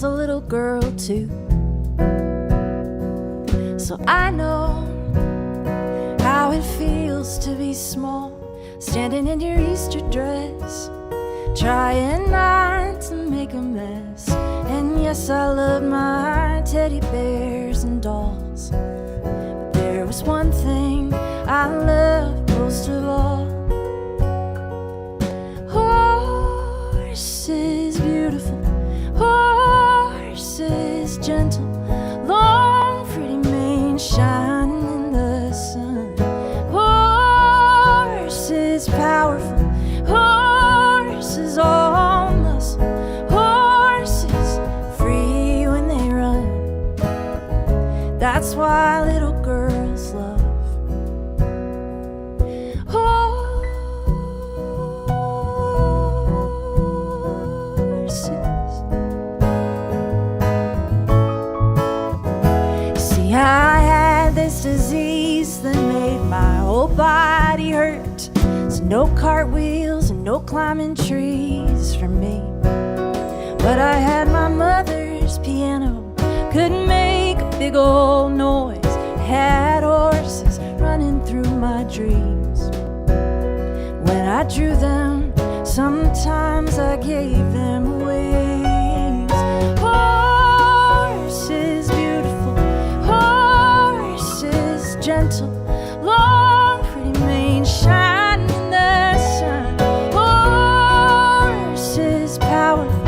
was a little girl too. So I know how it feels to be small, standing in your Easter dress, trying not to make a mess. And yes, I love my teddy bears and dolls, but there was one thing I loved most of all. Horses beautiful, horses gentle, long pretty mane shining in the sun. Horses powerful, horses all muscle, horses free when they run. That's why little girls love horses. See, I had this disease that made my whole body hurt. So no cartwheels and no climbing trees for me. But I had my mother's piano, couldn't make a big old noise. Had horses running through my dreams. When I drew them, sometimes I gave them wings. Horses beautiful, horses gentle, long pretty mane shining in the sun. Horses powerful,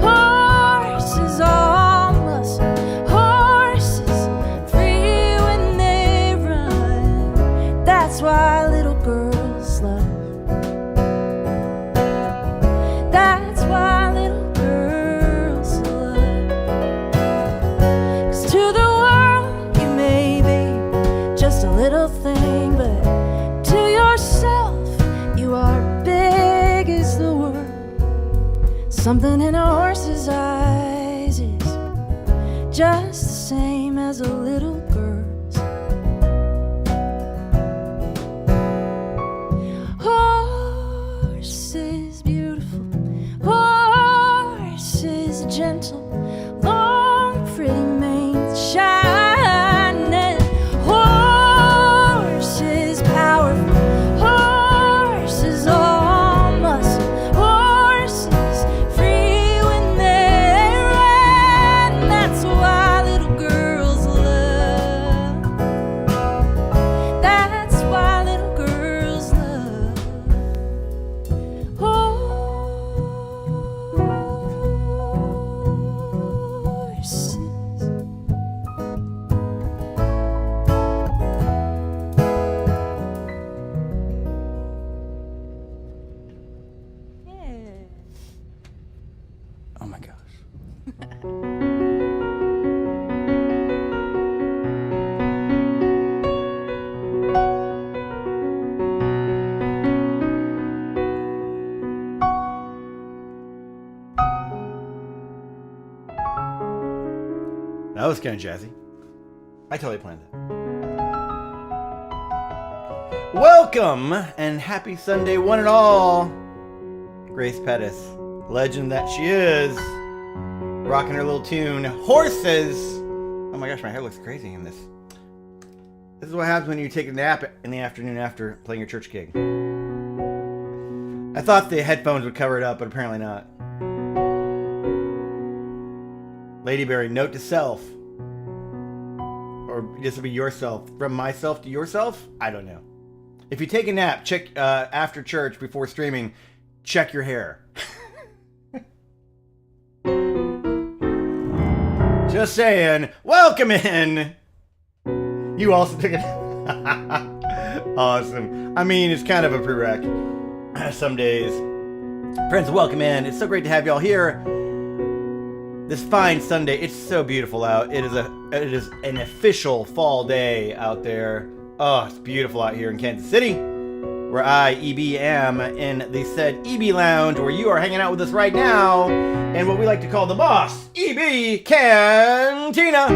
horses all muscle, horses free when they run. That's why little girls love. That's why little girls love. 'Cause to the world you may be just a little thing, but to yourself you are big as the world. Something in a horse's eyes is just the same as a little girl's. Horses beautiful, horses gentle, long pretty manes shining. Horses powerful, horses all muscle, horses free when they run. That's why little girls love. That's why little girls love horses. Oh my gosh. That was kind of jazzy. I totally planned that. Welcome and happy Sunday, one and all. Grace Pettis, legend that she is, rocking her little tune, Horses. Oh my gosh, my hair looks crazy in this. This is what happens when you take a nap in the afternoon after playing your church gig. I thought the headphones would cover it up, but apparently not. Ladyberry, note to self. Or this will be yourself. From myself to yourself? I don't know. If you take a nap, check after church before streaming, check your hair. Just saying. Welcome in. You also took it. Awesome. I mean, it's kind of a prereq some days. Friends, welcome in. It's so great to have y'all here. This fine Sunday. It's so beautiful out. It is an official fall day out there. Oh, it's beautiful out here in Kansas City, where I, EB, am in the said EBLounge, where you are hanging out with us right now, in what we like to call the Mos EB Cantina.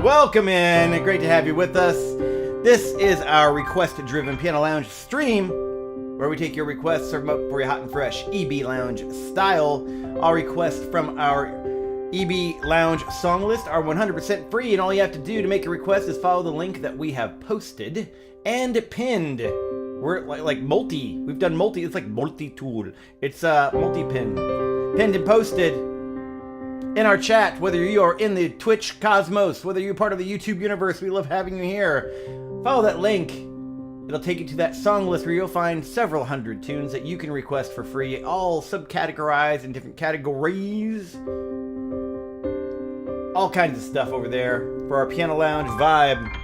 Welcome in. Great to have you with us. This is our request-driven Piano Lounge stream, where we take your requests, serve them up for you hot and fresh, EBLounge style. All requests from our EBLounge song list are 100% free, and all you have to do to make a request is follow the link that we have posted and pinned. We're like multi. We've done multi. It's like multi-tool. It's multi-pin. Pinned and posted in our chat, whether you are in the Twitch cosmos, whether you're part of the YouTube universe. We love having you here. Follow that link. It'll take you to that song list where you'll find several hundred tunes that you can request for free, all subcategorized in different categories. All kinds of stuff over there for our Piano Lounge vibe.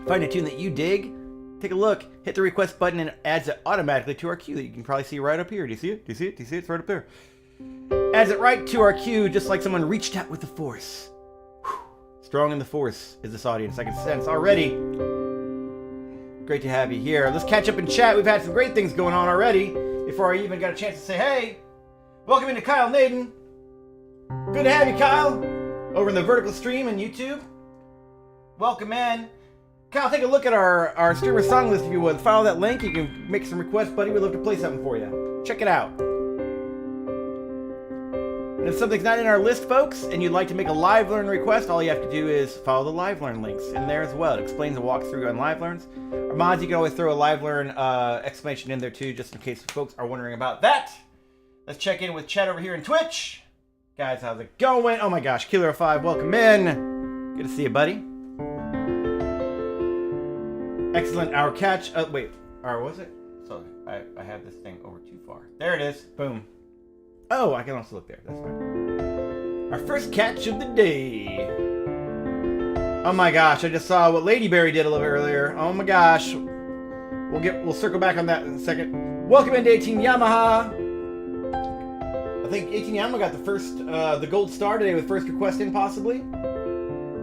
Find a tune that you dig, take a look, hit the request button, and it adds it automatically to our queue that you can probably see right up here. Do you see it? Do you see it? Do you see it? It's right up there. Adds it right to our queue, just like someone reached out with the force. Whew. Strong in the force is this audience, I can sense already. Great to have you here. Let's catch up in chat. We've had some great things going on already before I even got a chance to say hey. Welcome into Kyle Naden. Good to have you, Kyle, over in the vertical stream and YouTube. Welcome in. Kyle, take a look at our streamer song list if you would. Follow that link. You can make some requests, buddy. We'd love to play something for you. Check it out. And if something's not in our list, folks, and you'd like to make a live learn request, all you have to do is follow the live learn links in there as well. It explains the walkthrough on live learns. Or mods, you can always throw a live learn explanation in there too, just in case folks are wondering about that. Let's check in with chat over here in Twitch. Guys, how's it going? Oh my gosh, Killer05, welcome in. Good to see you, buddy. Excellent. Our catch. Wait. Or was it? So I have this thing over too far. There it is. Boom. Oh, I can also look there. That's fine. Our first catch of the day. Oh my gosh! I just saw what Lady Berry did a little bit earlier. Oh my gosh. We'll circle back on that in a second. Welcome into 18 Yamaha. I think 18 Yamaha got the gold star today with first request in possibly.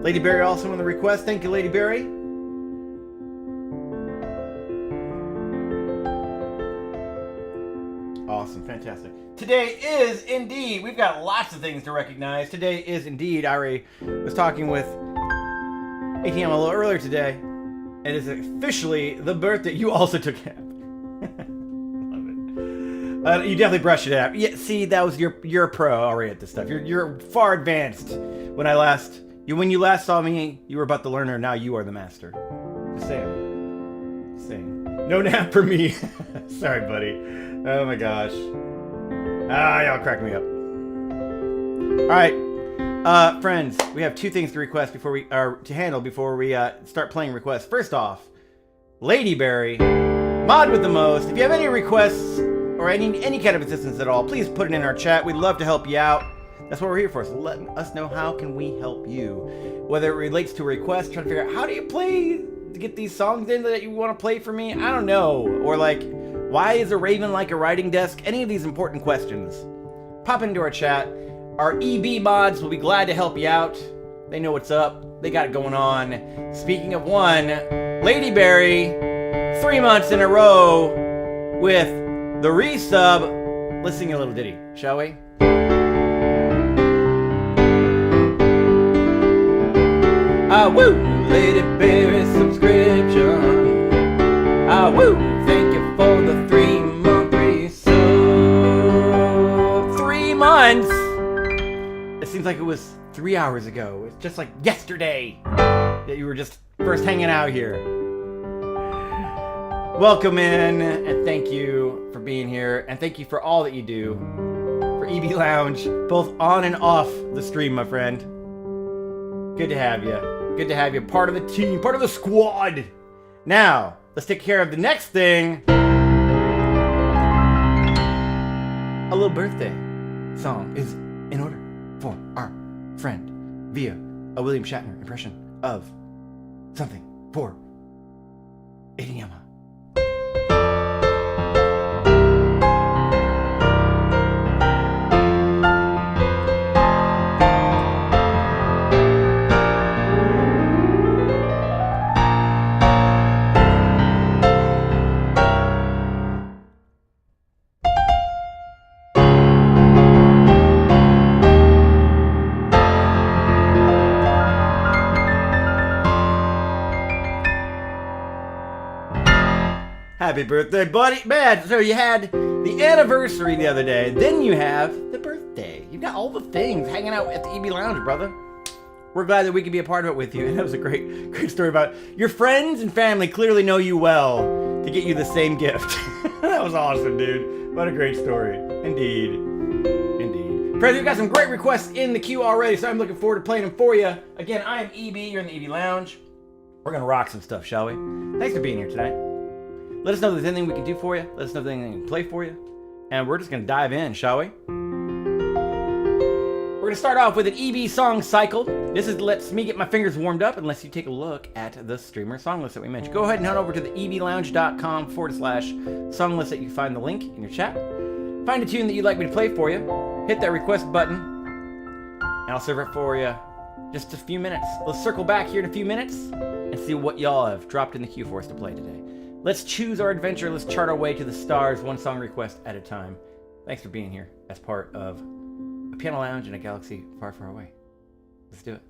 Lady Berry also on the request. Thank you, Lady Berry. Awesome, fantastic. Today is indeed, we've got lots of things to recognize. Today is indeed, I already was talking with 18 a little earlier today. It is officially the birthday. You also took it. Love it. You definitely brushed it out. Yeah, see, that was you're a pro already at this stuff. You're far advanced. When you last saw me, you were about the learner. Now you are the master. Just saying. Just saying. No nap for me. Sorry, buddy. Oh my gosh. Y'all crack me up. Alright. Friends, we have two things to request before we start playing requests. First off, Lady Berry, mod with the most. If you have any requests or any kind of assistance at all, please put it in our chat. We'd love to help you out. That's what we're here for. So let us know how can we help you. Whether it relates to a request, trying to figure out how do you play to get these songs in that you want to play for me? I don't know. Or like, why is a raven like a writing desk? Any of these important questions. Pop into our chat. Our EB mods will be glad to help you out. They know what's up. They got it going on. Speaking of one, Lady Berry, 3 months in a row with the resub. Let's sing a little ditty, shall we? Woo! Lady Berry subscription. Woo! Thank you for the 3-month resub. 3 months! It seems like it was 3 hours ago. It's just like yesterday that you were just first hanging out here. Welcome in, and thank you for being here, and thank you for all that you do for EBLounge, both on and off the stream, my friend. Good to have you. Good to have you part of the team, part of the squad. Now, let's take care of the next thing. A little birthday song is in order for our friend via a William Shatner impression of something for 18 Yamaha. Happy birthday, buddy. Man, so you had the anniversary the other day, then you have the birthday. You got all the things hanging out at the EBLounge, brother. We're glad that we could be a part of it with you. And that was a great story about your friends and family clearly know you well to get you the same gift. That was awesome, dude. What a great story. Indeed. Indeed. Friends, we've got some great requests in the queue already, so I'm looking forward to playing them for you. Again, I am EB. You're in the EBLounge. We're going to rock some stuff, shall we? Thanks for being here tonight. Let us know if there's anything we can do for you. Let us know if there's anything we can play for you. And we're just going to dive in, shall we? We're going to start off with an EB song cycle. This lets me get my fingers warmed up and lets you take a look at the streamer song list that we mentioned. Go ahead and head over to the EBLounge.com/song list that you can find the link in your chat. Find a tune that you'd like me to play for you. Hit that request button, and I'll serve it for you just a few minutes. Let's circle back here in a few minutes and see what y'all have dropped in the queue for us to play today. Let's choose our adventure. Let's chart our way to the stars, one song request at a time. Thanks for being here as part of a piano lounge in a galaxy far, far away. Let's do it.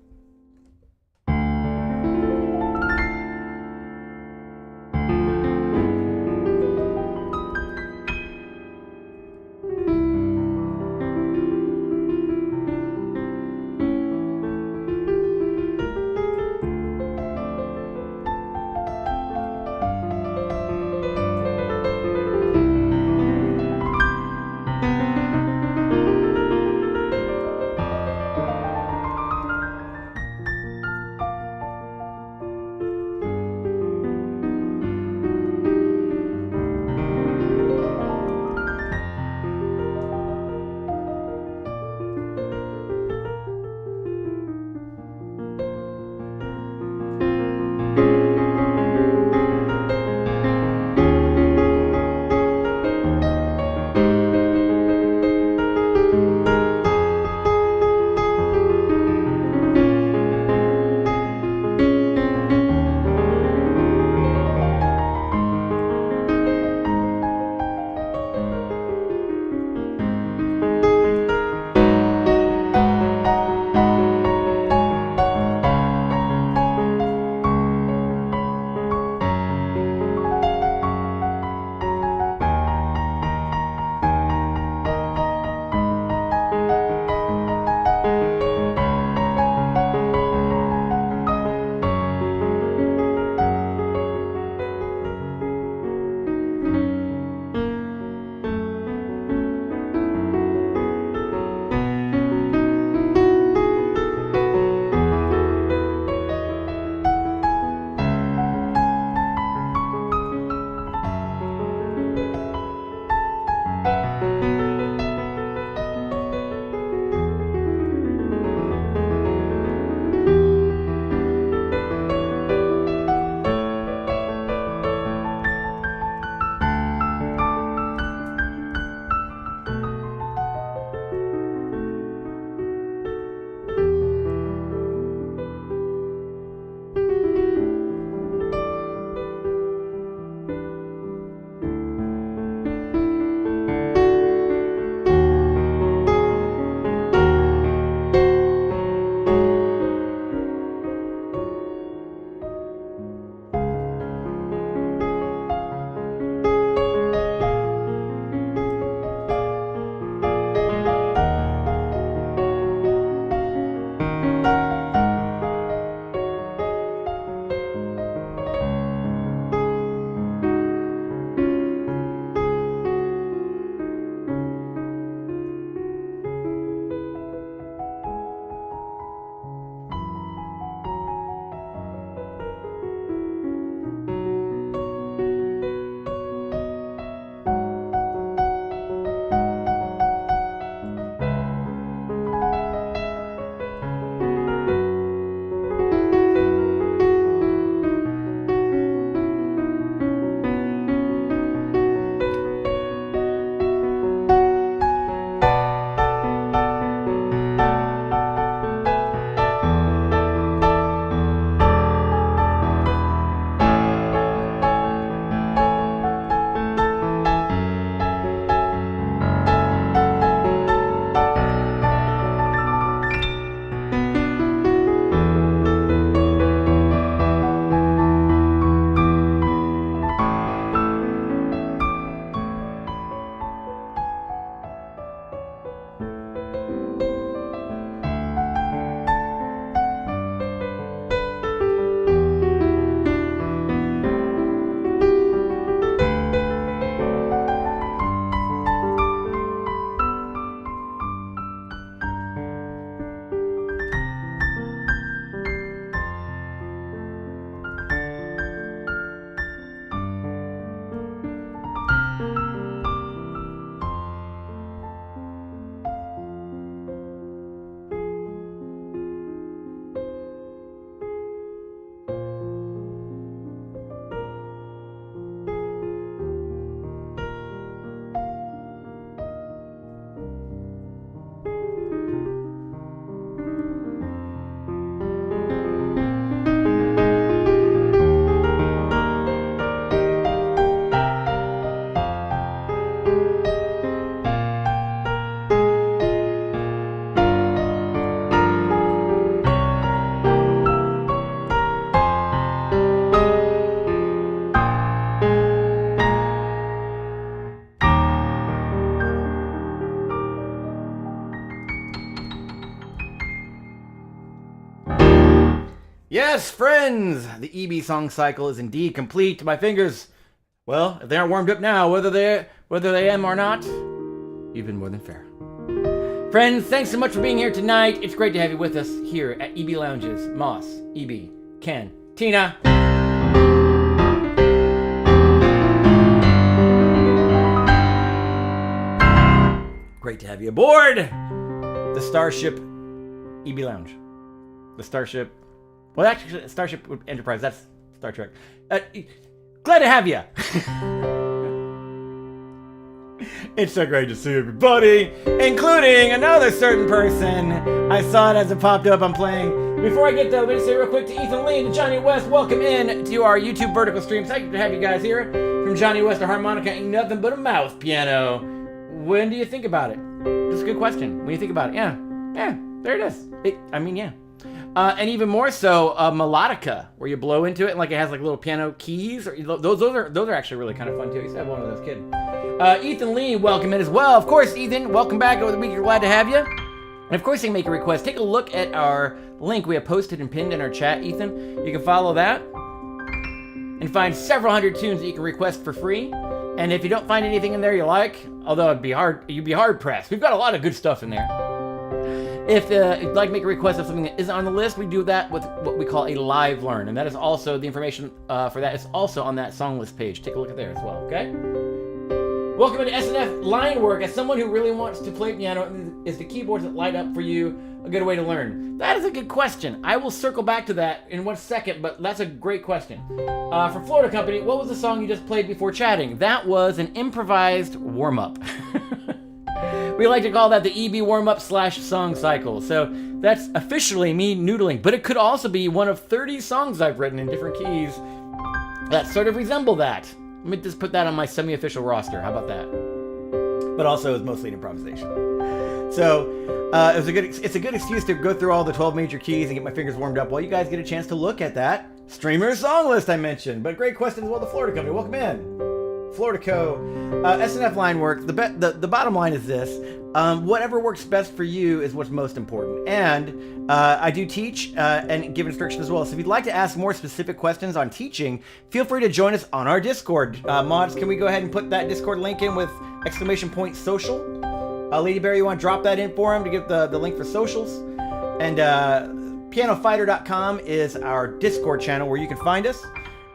Yes, friends, the EB song cycle is indeed complete. My fingers, well, if they aren't warmed up now, whether they am or not, you've been more than fair. Friends, thanks so much for being here tonight. It's great to have you with us here at EBLounge's Mos EB Cantina. Great to have you aboard the Starship EBLounge. The Starship, well, actually, Starship Enterprise, that's Star Trek. Glad to have you. It's so great to see everybody, including another certain person. I saw it as it popped up. I'm playing. Before I get there, let me say real quick to Ethan Lee and Johnny West, welcome in to our YouTube vertical stream. It's great to have you guys here. From Johnny West, a harmonica ain't nothing but a mouth piano. When do you think about it? That's a good question. When you think about it, yeah, there it is. Yeah. And even more so, melodica, where you blow into it and like it has like little piano keys. Or those are actually really kind of fun too. I used to have one of those kids. Ethan Lee, welcome in as well. Of course, Ethan, welcome back over the week. We're glad to have you. And of course, you can make a request. Take a look at our link we have posted and pinned in our chat, Ethan. You can follow that and find several hundred tunes that you can request for free. And if you don't find anything in there you like, although you'd be hard pressed. We've got a lot of good stuff in there. If you'd like to make a request of something that isn't on the list, we do that with what we call a live learn. And that is also, the information for that is also on that song list page. Take a look at there as well, okay? Welcome to SNF Line Work. As someone who really wants to play piano, is the keyboards that light up for you a good way to learn? That is a good question. I will circle back to that in 1 second, but that's a great question. For Florida Company, what was the song you just played before chatting? That was an improvised warm-up. We like to call that the EB warm-up / song cycle. So that's officially me noodling, but it could also be one of 30 songs I've written in different keys that sort of resemble that. Let me just put that on my semi-official roster. How about that? But also, it's mostly an improvisation. So it's a good excuse to go through all the 12 major keys and get my fingers warmed up while you guys get a chance to look at that streamer song list I mentioned. But great question as well, the Florida Company. Welcome in. Florida Co. SNF Line Work. The bottom line is this. Whatever works best for you is what's most important. And I do teach and give instruction as well. So if you'd like to ask more specific questions on teaching, feel free to join us on our Discord. Mods, can we go ahead and put that Discord link in with !social? Lady Bear, you want to drop that in for him to get the link for socials? And pianofighter.com is our Discord channel where you can find us.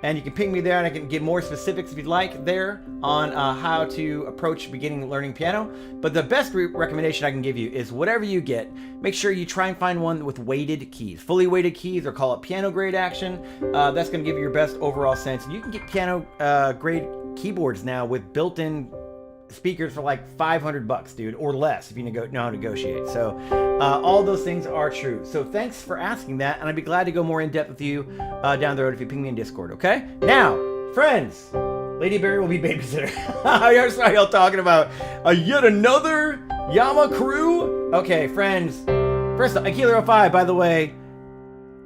And you can ping me there, and I can give more specifics if you'd like there on how to approach beginning learning piano. But the best recommendation I can give you is whatever you get, make sure you try and find one with weighted keys. Fully weighted keys, or call it piano grade action. That's going to give you your best overall sense. And you can get piano grade keyboards now with built-in speakers for like $500, dude, or less if you know how to negotiate. So all those things are true. So thanks for asking that, and I'd be glad to go more in depth with you down the road if you ping me in Discord, okay? Now, friends, Lady Berry will be babysitter. I saw y'all talking about yet another Yama crew. Okay, friends. First, Akila05, by the way,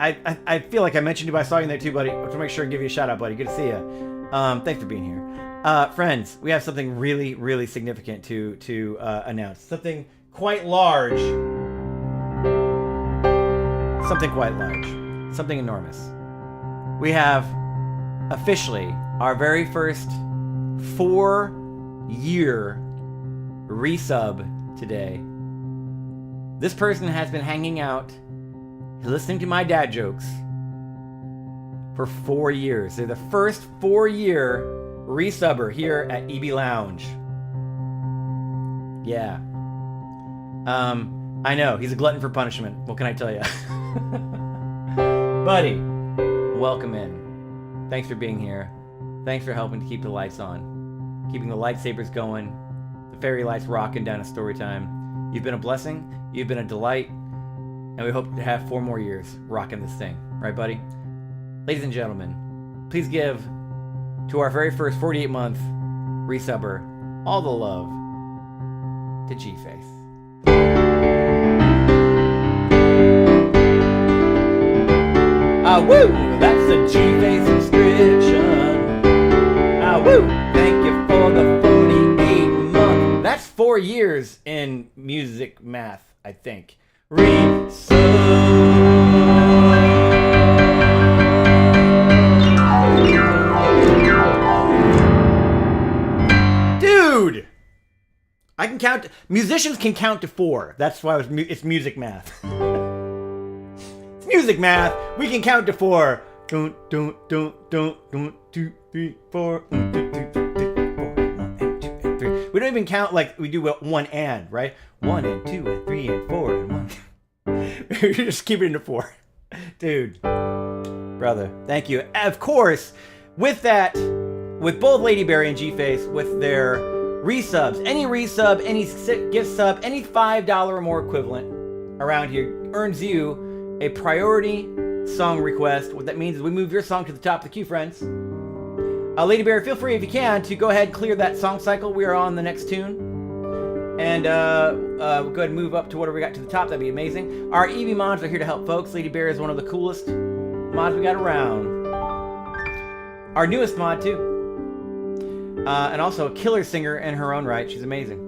I feel like I mentioned you, but I saw you in there too, buddy. I want to make sure and give you a shout out, buddy. Good to see you. Thanks for being here. Friends, we have something really, really significant to announce. Something quite large. Something quite large. Something enormous. We have officially our very first 4-year resub today. This person has been hanging out, listening to my dad jokes for 4 years. They're the first 4-year resubber here at EBLounge. Yeah. I know, he's a glutton for punishment. What can I tell you? Buddy, welcome in. Thanks for being here. Thanks for helping to keep the lights on. Keeping the lightsabers going. The fairy lights rocking down at Storytime. You've been a blessing. You've been a delight. And we hope to have 4 more years rocking this thing. Right, buddy? Ladies and gentlemen, please give to our very first 48-month resubber all the love to G-Face. Woo! That's a G-Face subscription. Woo! Thank you for the 48 month. That's 4 years in music math, I think. Resub. I can count. Musicians can count to 4. That's why it's music math. It's music math. We can count to 4. Don't, 2, 3, 4. 1, 2, 3, 4. 1 and 2 and 3. We don't even count like we do 1 and, right? 1 and 2 and 3 and 4 and 1. You just keep it into 4. Dude. Brother. Thank you. Of course, with that, with both Lady Berry and G-Face, with their resubs, any resub, any gift sub, any $5 or more equivalent around here earns you a priority song request. What that means is we move your song to the top of the queue, friends. Lady Bear, feel free if you can to go ahead and clear that song cycle. We are on the next tune. And we'll go ahead and move up to whatever we got to the top. That'd be amazing. Our EB mods are here to help folks. Lady Bear is one of the coolest mods we got around. Our newest mod too. And also a killer singer in her own right. She's amazing.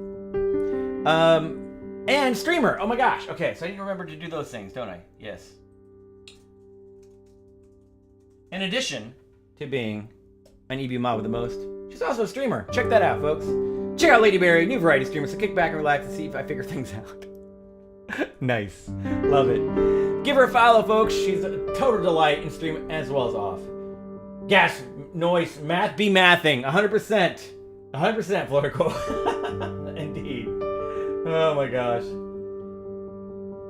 And streamer. Oh my gosh. Okay, so I need to remember to do those things, don't I? Yes. In addition to being an EB mod with the most, she's also a streamer. Check that out, folks. Check out Lady Berry, new variety streamer. So kick back and relax and see if I figure things out. Nice. Love it. Give her a follow, folks. She's a total delight in stream as well as off. Gas, noise, math, be mathing. 100%. 100%, Florico. Indeed. Oh my gosh.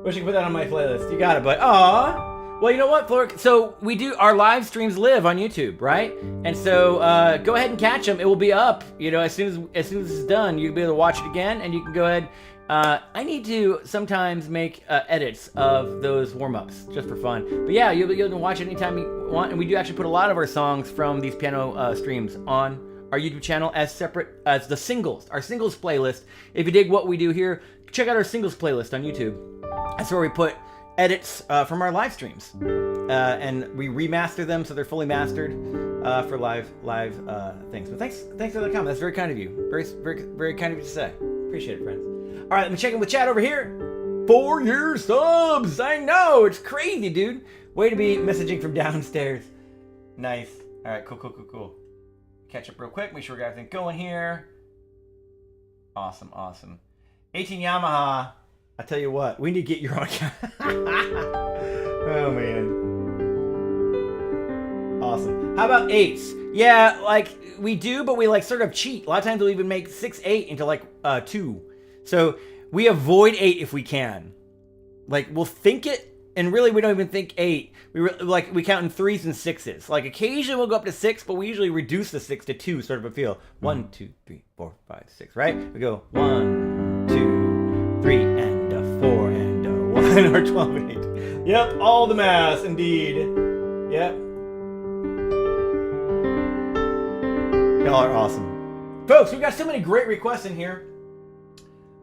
Wish I could put that on my playlist. You got it, but aww. Well, you know what, Florico? So we do, our live streams live on YouTube, right? And so go ahead and catch them. It will be up, you know, as soon as this is done, you'll be able to watch it again, and you can go ahead. I need to sometimes make edits of those warm-ups just for fun. But yeah, you'll be able to watch it anytime you want. And we do actually put a lot of our songs from these piano streams on our YouTube channel as separate as the singles, our singles playlist. If you dig what we do here, check out our singles playlist on YouTube. That's where we put edits from our live streams. And we remaster them so they're fully mastered for live things. But thanks for the comment. That's very kind of you. Very kind of you to say. Appreciate it, friends. All right, let me check in with chat over here. 4-year subs. I know, it's crazy, dude. Way to be messaging from downstairs. Nice. All right, cool. Catch up real quick. Make sure we got everything going here. Awesome. 18 Yamaha. I tell you what, we need to get your own account. Oh man. Awesome. How about 8s? Yeah, like we do, but we like sort of cheat. A lot of times we'll even make 6, 8 into like 2. So we avoid 8 if we can. Like we'll think it, and really we don't even think 8. We count in 3s and 6s. Like occasionally we'll go up to 6, but we usually reduce the 6 to 2, sort of a feel. 1, 2, 3, 4, 5, 6. Right? We go 1, 2, 3, and a 4, and a 1, or 12 and 8. Yep, all the math, indeed. Yep. Y'all are awesome, folks. We've got so many great requests in here.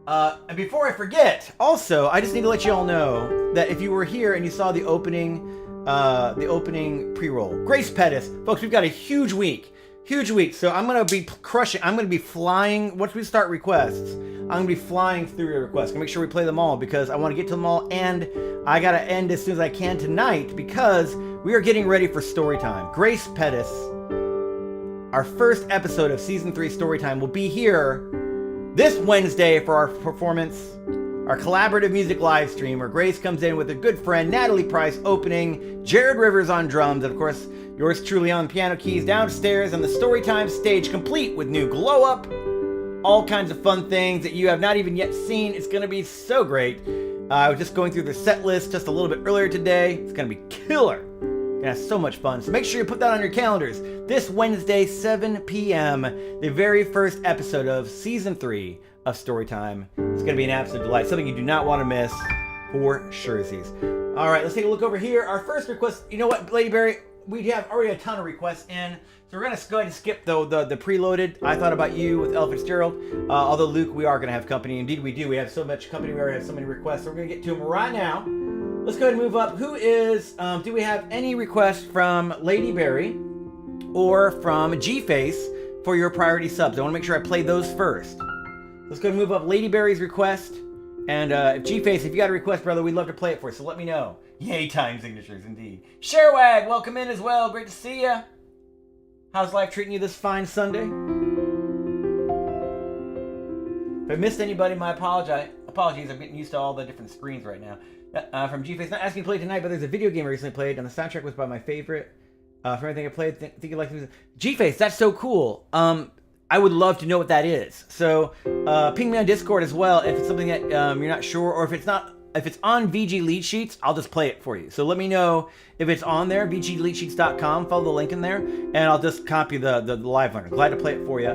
And before I forget, also, I just need to let you all know that if you were here and you saw the opening pre-roll, Grace Pettis, folks, we've got a huge week. So I'm going to be crushing. I'm going to be flying. Once we start requests, I'm going to be flying through your requests. I'm going to make sure we play them all because I want to get to them all. And I got to end as soon as I can tonight because we are getting ready for Storytime. Grace Pettis, our first episode of Season 3 Storytime, will be here this Wednesday for our performance, our collaborative music live stream, where Grace comes in with a good friend, Natalie Price, opening, Jared Rivers on drums, and of course, yours truly on piano keys downstairs, and the Storytime stage complete with new glow up, all kinds of fun things that you have not even yet seen. It's going to be so great. I was just going through the set list just a little bit earlier today. It's going to be killer. Yeah, so much fun. So make sure you put that on your calendars. This Wednesday, 7 p.m., the very first episode of Season 3 of Storytime. It's going to be an absolute delight. Something you do not want to miss for surezies. All right, let's take a look over here. Our first request, you know what, Lady Berry? We have already a ton of requests in. So we're going to go ahead and skip the preloaded I Thought About You with Ella Fitzgerald. Although, Luke, we are going to have company. Indeed, we do. We have so much company. We already have so many requests. So we're going to get to them right now. Let's go ahead and move up. Who is, do we have any requests from Lady Berry or from G-Face for your priority subs? I want to make sure I play those first. Let's go ahead and move up Lady Berry's request. And G-Face, if you got a request, brother, we'd love to play it for you, so let me know. Yay, time signatures, indeed. Sharewag, welcome in as well. Great to see ya. How's life treating you this fine Sunday? If I missed anybody, my apologies. I'm getting used to all the different screens right now. From G-Face, not asking to play tonight, but there's a video game I recently played, and the soundtrack was by my favorite. From everything I played, think you like music. G-Face, that's so cool. I would love to know what that is. So ping me on Discord as well if it's something that you're not sure, or if it's not. If it's on VG Lead Sheets, I'll just play it for you. So let me know if it's on there, vgleadsheets.com. Follow the link in there, and I'll just copy the live one. Glad to play it for you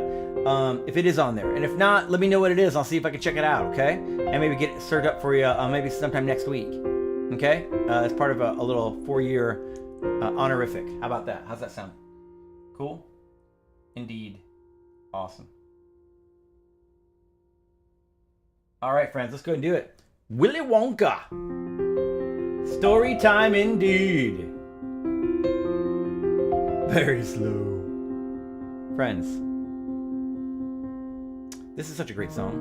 if it is on there. And if not, let me know what it is. I'll see if I can check it out, okay? And maybe get it served up for you maybe sometime next week, okay? It's part of a little 4-year honorific. How about that? How's that sound? Cool? Indeed. Awesome. All right, friends, let's go and do it. Willy Wonka. Story time indeed. Very slow. Friends, this is such a great song.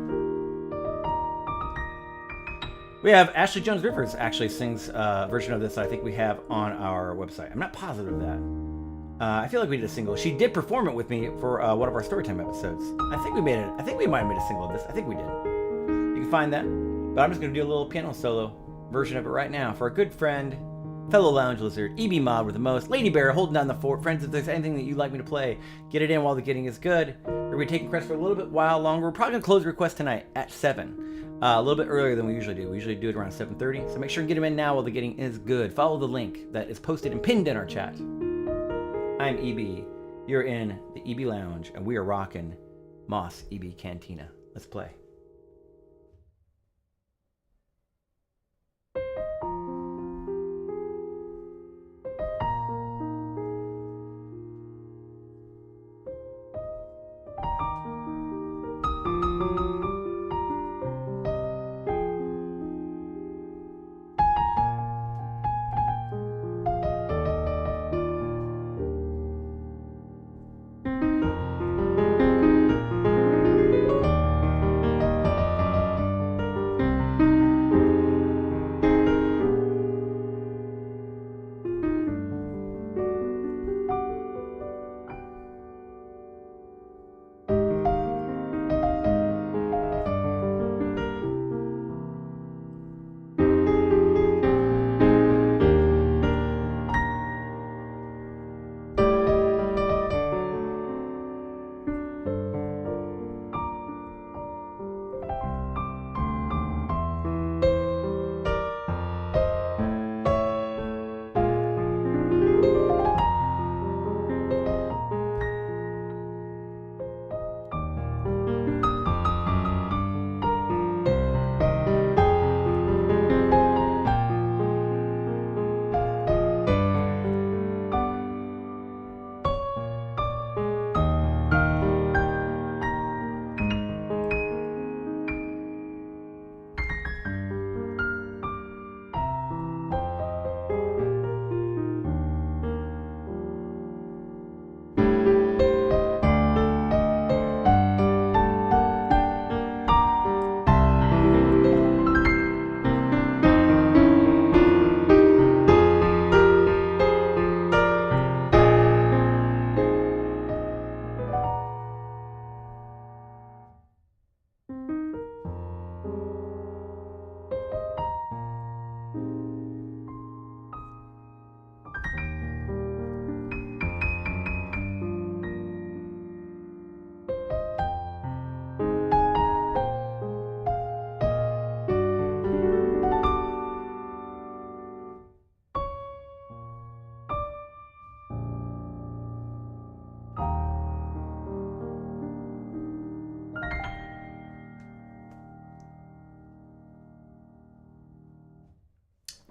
We have Ashley Jones Rivers actually sings a version of this I think we have on our website. I'm not positive of that. I feel like we did a single. She did perform it with me for one of our Storytime episodes. I think we might have made a single of this. I think we did. You can find that. But I'm just going to do a little piano solo version of it right now for a good friend, fellow lounge lizard, EB Mod with the most, Lady Bear holding down the fort. Friends, if there's anything that you'd like me to play, get it in while the getting is good. We're going to be taking requests for a little bit while longer. We're probably going to close requests tonight at 7. A little bit earlier than we usually do. We usually do it around 7:30. So make sure and get them in now while the getting is good. Follow the link that is posted and pinned in our chat. I'm EB. You're in the EB Lounge, and we are rocking Mos EB Cantina. Let's play.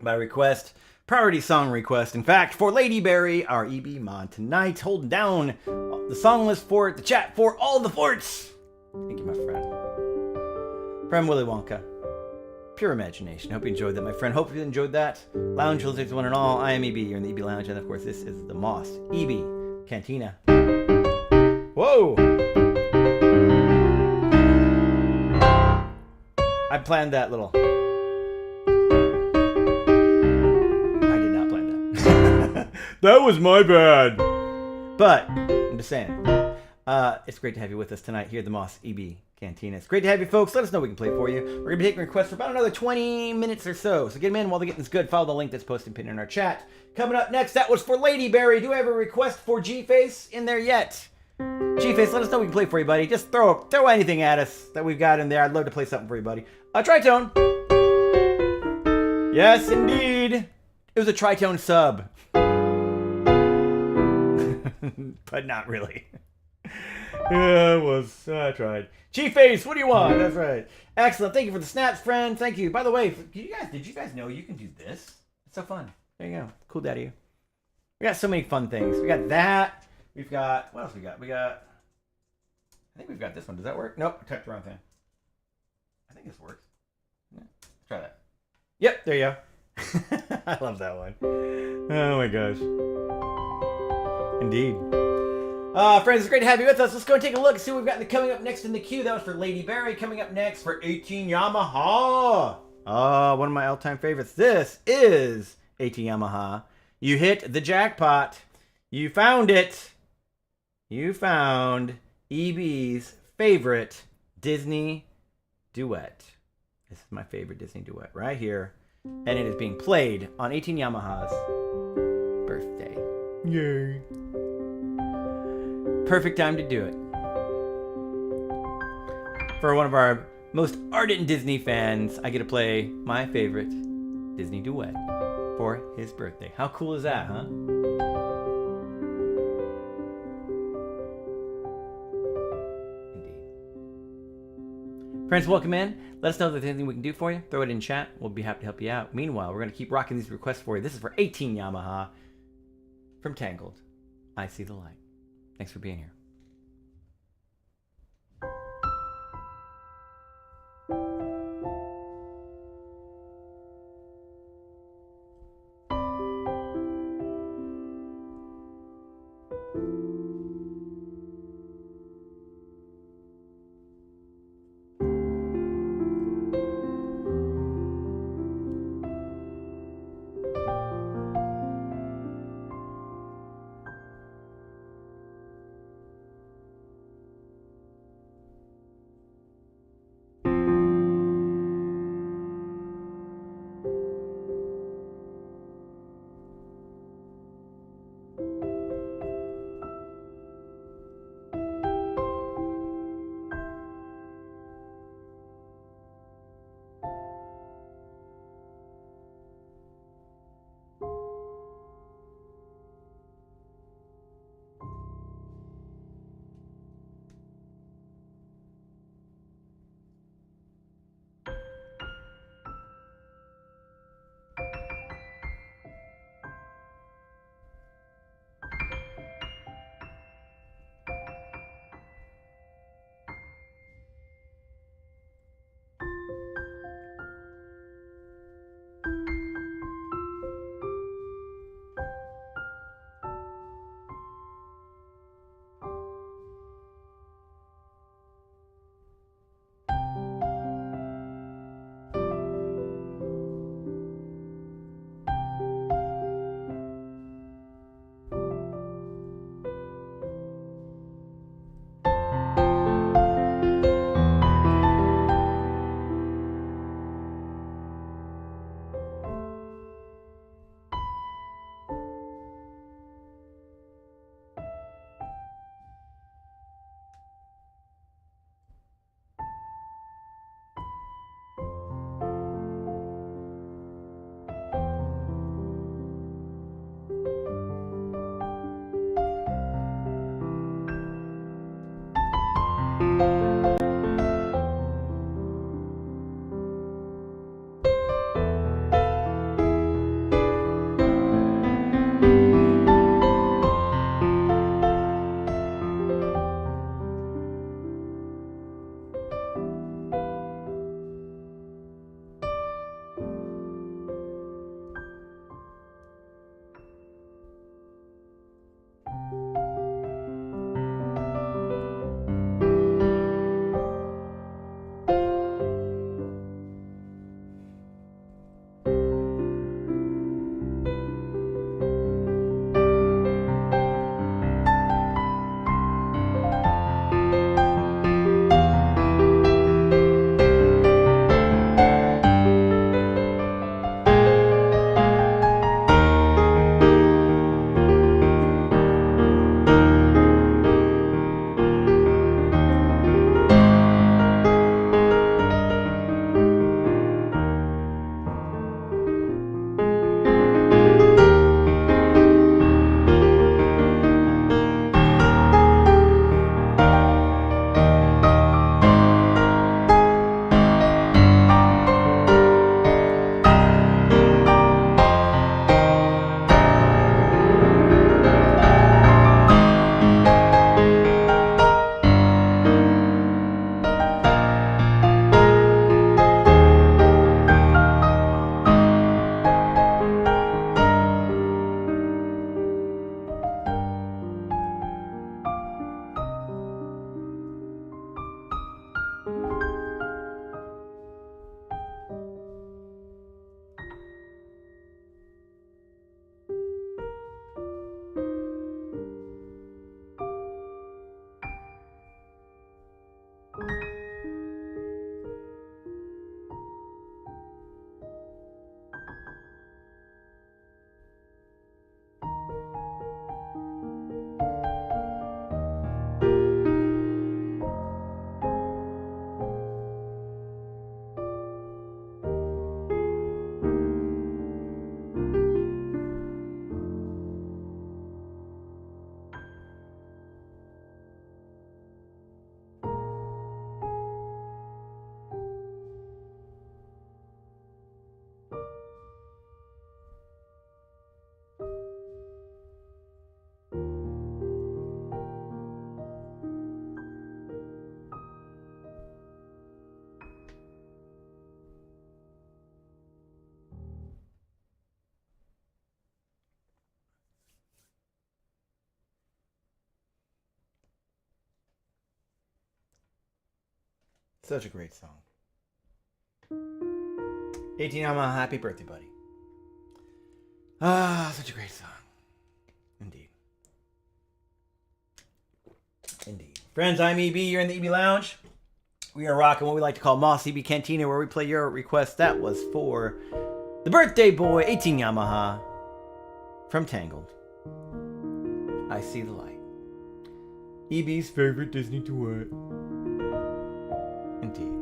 By request, priority song request. In fact, for Lady Berry, our EB Mod tonight, holding down the song list for the chat for all the forts. Thank you, my friend. From Willy Wonka. Pure imagination. Hope you enjoyed that, my friend. Hope you enjoyed that. Lounge lizards, one and all. I am EB. You're in the EB Lounge, and of course, this is the Mos EB Cantina. Whoa! I planned that little. That was my bad. But, I'm just saying. It's great to have you with us tonight here at the Mos EB Cantina. It's great to have you folks. Let us know what we can play for you. We're going to be taking requests for about another 20 minutes or so. So get them in while they're getting this good. Follow the link that's posted and pinned in our chat. Coming up next, that was for Lady Berry. Do we have a request for G-Face in there yet? G-Face, let us know what we can play for you, buddy. Just throw anything at us that we've got in there. I'd love to play something for you, buddy. Tritone. Yes, indeed. It was a tritone sub. But not really. Yeah, it was. I tried. G-Face, what do you want? That's right. Excellent. Thank you for the snaps, friend. Thank you. By the way, did you guys know you can do this? It's so fun. There you go. Cool daddy. We got so many fun things. We got that. We've got, what else we got? I think we've got this one. Does that work? Nope. I typed the wrong thing. I think this works. Yeah. Let's try that. Yep. There you go. I love that one. Oh my gosh. Indeed. Friends, it's great to have you with us. Let's go and take a look and see what we've got coming up next in the queue. That was for Lady Berry. Coming up next for 18 Yamaha. One of my all-time favorites. This is 18 Yamaha. You hit the jackpot. You found it. You found EB's favorite Disney duet. This is my favorite Disney duet right here. And it is being played on 18 Yamaha's birthday. Yay. Perfect time to do it. For one of our most ardent Disney fans, I get to play my favorite Disney duet for his birthday. How cool is that, huh? Indeed. Friends, welcome in. Let us know if there's anything we can do for you. Throw it in chat. We'll be happy to help you out. Meanwhile, we're going to keep rocking these requests for you. This is for 18 Yamaha from Tangled. I See the Light. Thanks for being here. Such a great song. 18 Yamaha, happy birthday, buddy. Ah, such a great song. Indeed. Indeed. Friends, I'm EB. You're in the EB Lounge. We are rocking what we like to call Mos EB Cantina, where we play your request. That was for the birthday boy, 18 Yamaha, from Tangled. I See the Light. EB's favorite Disney duet. Indeed.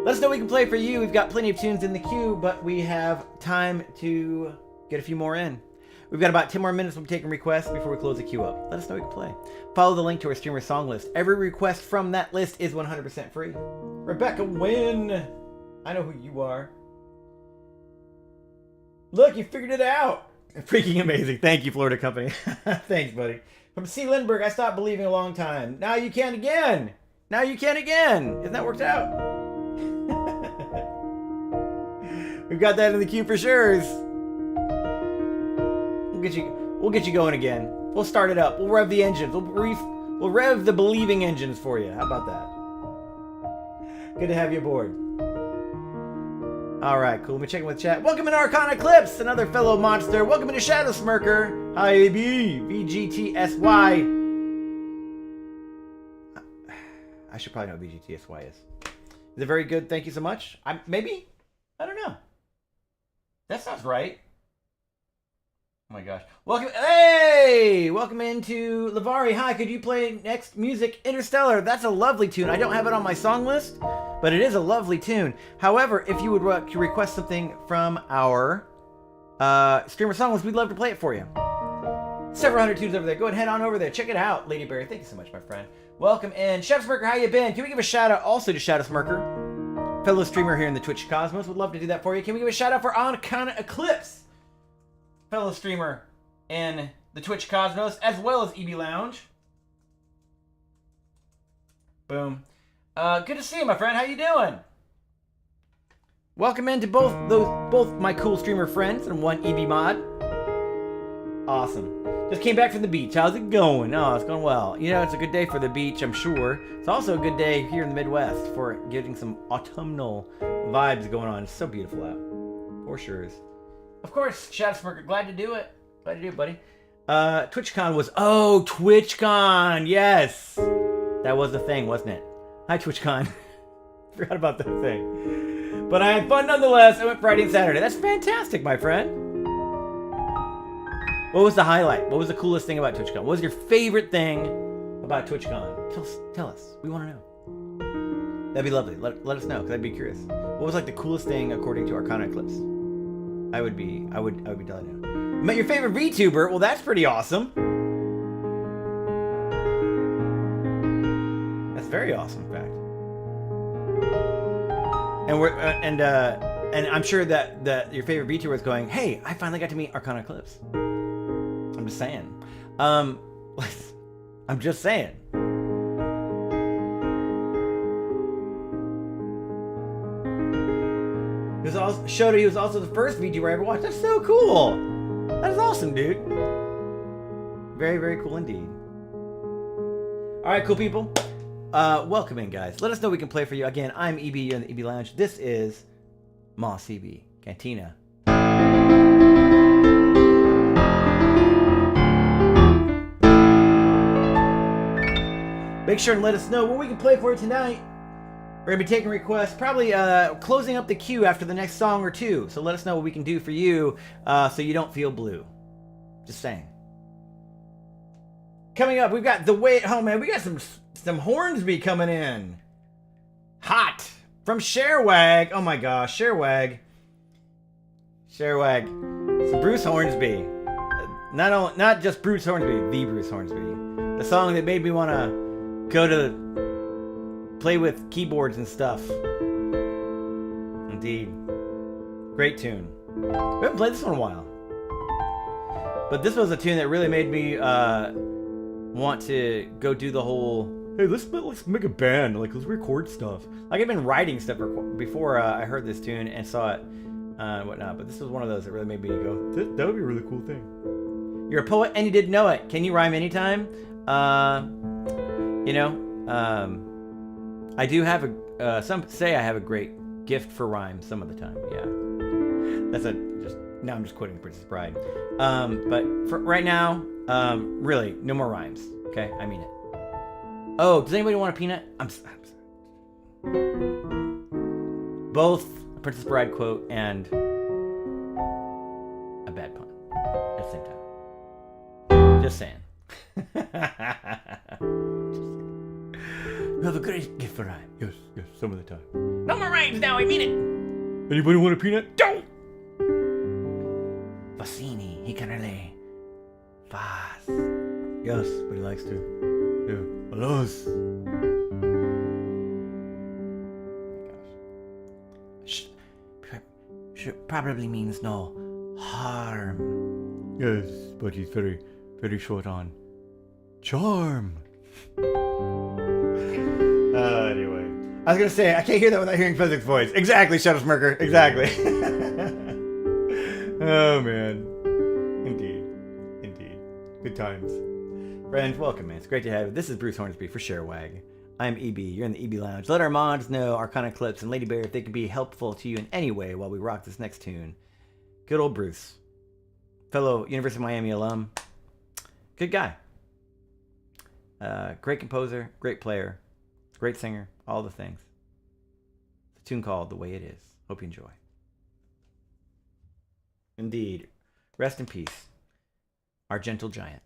Let us know what we can play for you. We've got plenty of tunes in the queue, but we have time to get a few more in. We've got about 10 more minutes we'll be taking requests before we close the queue up. Let us know what we can play. Follow the link to our streamer song list. Every request from that list is 100% free. Rebecca Wynn. I know who you are. Look, you figured it out. Freaking amazing. Thank you, Florida Company. Thanks, buddy. From C. Lindbergh, I stopped believing a long time. Now you can again. Now you can again. Isn't that worked out? We've got that in the queue for sure. We'll get you going again. We'll start it up. We'll rev the engines. We'll rev the believing engines for you. How about that? Good to have you aboard. All right, cool. Let me check in with chat. Welcome in Arcana Clips, another fellow monster. Welcome into Shadow Smirker. Hi, AB. VGTSY. I should probably know what VGTSY is. Is it very good? Thank you so much. Maybe? I don't know. That sounds right. Oh my gosh. Welcome. Hey! Welcome into Lavari. Hi, could you play next music Interstellar? That's a lovely tune. I don't have it on my song list, but it is a lovely tune. However, if you would request something from our streamer song list, we'd love to play it for you. Several hundred tunes over there. Go ahead and head on over there. Check it out, Lady Berry. Thank you so much, my friend. Welcome in. Shadow Smirker, how you been? Can we give a shout out also to Shadow Smirker, fellow streamer here in the Twitch Cosmos? Would love to do that for you. Can we give a shout out for Arcana Eclipse, fellow streamer in the Twitch Cosmos, as well as EBLounge. Boom. Good to see you, my friend. How you doing? Welcome into both my cool streamer friends and one EB mod. Awesome. Just came back from the beach. How's it going? Oh, it's going well. You know, it's a good day for the beach, I'm sure. It's also a good day here in the Midwest for getting some autumnal vibes going on. It's so beautiful out. For sure is. Of course, Shadow Smirker, glad to do it. Glad to do it, buddy. TwitchCon was... Oh, TwitchCon! Yes! That was the thing, wasn't it? Hi, TwitchCon. Forgot about that thing. But I had fun nonetheless. I went Friday and Saturday. That's fantastic, my friend. What was the highlight? What was the coolest thing about TwitchCon? What was your favorite thing about TwitchCon? Tell us. We want to know. That'd be lovely. Let us know, because I'd be curious. What was like the coolest thing according to Arcana Eclipse? I would be delighted to know. Met your favorite VTuber? Well, that's pretty awesome. That's very awesome, in fact. And I'm sure that your favorite VTuber is going, hey, I finally got to meet Arcana Eclipse. I'm just saying. I'm just saying. He was also the first VTuber I ever watched. That's so cool. That is awesome, dude. Very, very cool indeed. All right, cool people. Welcome in, guys. Let us know what we can play for you. Again, I'm EB in the EB Lounge. This is Mos EB Cantina. Make sure and let us know what we can play for you tonight. We're going to be taking requests, probably closing up the queue after the next song or two. So let us know what we can do for you so you don't feel blue. Just saying. Coming up, we've got The Way at Home, man. We got some Hornsby coming in. Hot. From Sharewag. Oh my gosh, Sharewag. So Bruce Hornsby. Not just Bruce Hornsby, the Bruce Hornsby. The song that made me want to go to play with keyboards and stuff. Indeed. Great tune. We haven't played this one in a while. But this was a tune that really made me want to go do the whole, hey, let's make a band, like let's record stuff. Like I've been writing stuff before I heard this tune and saw it and whatnot, but this was one of those that really made me go, that would be a really cool thing. You're a poet and you didn't know it. Can you rhyme anytime? I do have some say I have a great gift for rhyme some of the time. Yeah, now I'm just quoting Princess Bride. But for right now, really, no more rhymes. Okay, I mean it. Oh, does anybody want a peanut? I'm sorry. Both a Princess Bride quote and a bad pun at the same time. Just saying. You have a great gift for rhyme. Yes, some of the time. No more rhymes now, I mean it. Anybody want a peanut? Don't! Bassini, he can relay fast. Yes, but he likes to. Yeah, veloz. Probably means no harm. Yes, but he's very, very short on charm. Anyway. I was going to say, I can't hear that without hearing Physics' voice. Exactly, Shadow Smirker. Exactly. Oh, man. Indeed. Good times. Friends, welcome, man. It's great to have you. This is Bruce Hornsby for Sharewag. I'm EB. You're in the EB Lounge. Let our mods know, Arcana Clips, and Lady Bear if they can be helpful to you in any way while we rock this next tune. Good old Bruce. Fellow University of Miami alum. Good guy. Great composer, great player, great singer, all the things. It's a tune called The Way It Is. Hope you enjoy. Indeed. Rest in peace, our gentle giant.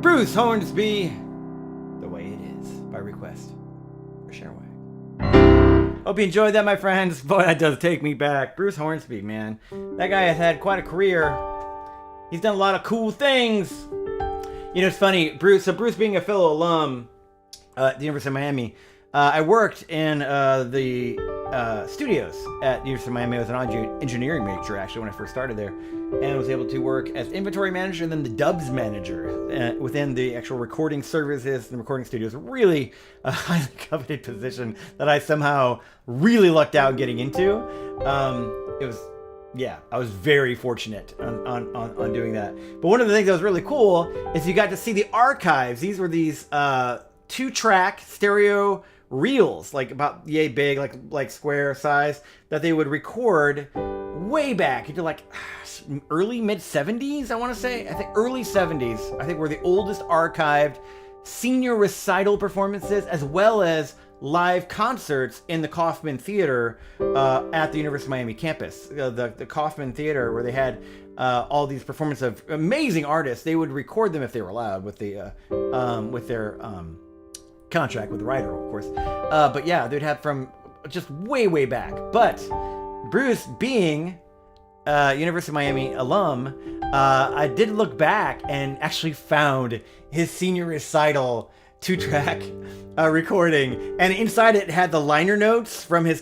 Bruce Hornsby, The Way It Is, by request for Sherwag. Hope you enjoyed that, my friends. Boy, that does take me back. Bruce Hornsby, man. That guy has had quite a career. He's done a lot of cool things. You know, it's funny, Bruce being a fellow alum at the University of Miami, I worked in the studios at the University of Miami. I was an engineering major, actually, when I first started there, and was able to work as inventory manager and then the dubs manager within the actual recording services and recording studios. Really a highly coveted position that I somehow really lucked out getting into. I was very fortunate on doing that. But one of the things that was really cool is you got to see the archives. These were these 2-track stereo reels, like about yay big, like square size, that they would record way back into like early mid 70s, I want to say. I think early 70s, I think, were the oldest archived senior recital performances, as well as live concerts in the Kaufman Theater at the University of Miami campus. The Kaufman Theater, where they had all these performances of amazing artists. They would record them if they were allowed with their contract with the writer, of course. But yeah, they'd have from just way back. But Bruce, being University of Miami alum, I did look back and actually found his senior recital 2-track recording, and inside it had the liner notes from the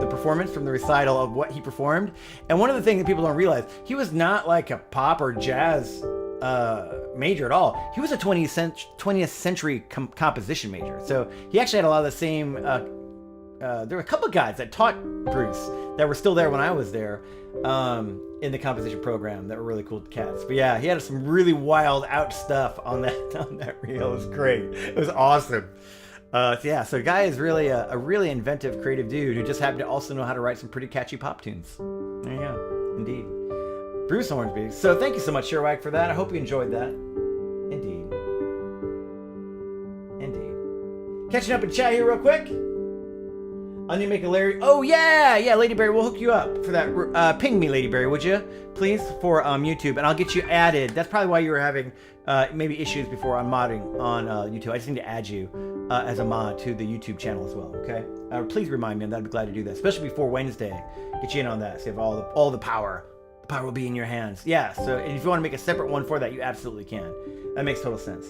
performance, from the recital of what he performed. And one of the things that people don't realize, he was not like a pop or jazz major at all. He was a 20th century composition major. So he actually had a lot of the same. There were a couple of guys that taught Bruce that were still there when I was there in the composition program that were really cool cats. But yeah, he had some really wild out stuff on that reel. It was great. It was awesome. So the guy is really a really inventive, creative dude who just happened to also know how to write some pretty catchy pop tunes. There you go. Indeed. Bruce Hornsby. So thank you so much, Sherwag, for that. I hope you enjoyed that. Indeed. Catching up in chat here real quick. Onion Maker Larry. Oh, yeah, Lady Berry. We'll hook you up for that. Ping me, Lady Berry, would you? Please, for YouTube. And I'll get you added. That's probably why you were having maybe issues before on modding on YouTube. I just need to add you as a mod to the YouTube channel as well, okay? Please remind me, and I'd be glad to do that, especially before Wednesday. Get you in on that, so you have all the power. The power will be in your hands. Yeah, so if you want to make a separate one for that, you absolutely can. That makes total sense.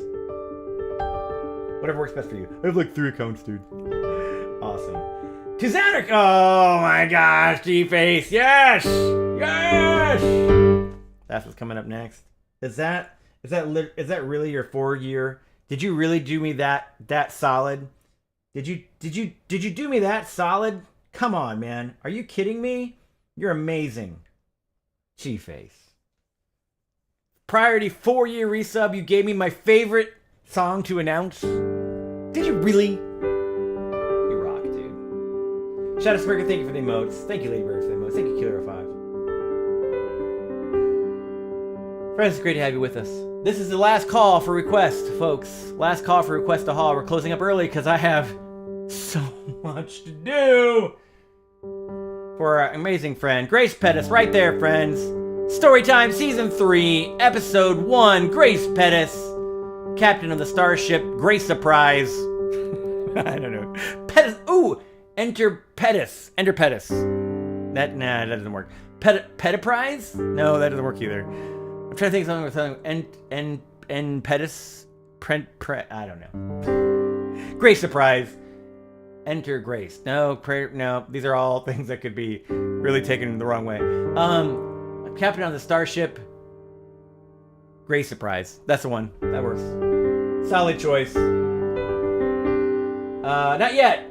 Whatever works best for you. I have like 3 accounts, dude. Awesome. To Xanax! Oh my gosh, G-Face! Yes! That's what's coming up next. Is that really your 4-year? Did you really do me that solid? Did you do me that solid? Come on, man. Are you kidding me? You're amazing. G-Face. Priority 4-year resub. You gave me my favorite song to announce. Did you really? Shadow Smirker, thank you for the emotes. Thank you, Lady Bird, for the emotes. Thank you, Killer05. Friends, it's great to have you with us. This is the last call for request, folks. Last call for request to haul. We're closing up early because I have so much to do for our amazing friend, Grace Pettis. Right there, friends. Storytime Season 3, Episode 1. Grace Pettis, Captain of the Starship, Grace Surprise. I don't know. Pettis. Ooh! Enter Pettis. That doesn't work. Petiprise? No, that doesn't work either. I'm trying to think of something. And Pettis. I don't know. Grace Surprise. Enter Grace. No, these are all things that could be really taken the wrong way. Captain on the Starship. Grace Surprise. That's the one. That works. Solid choice. Not yet.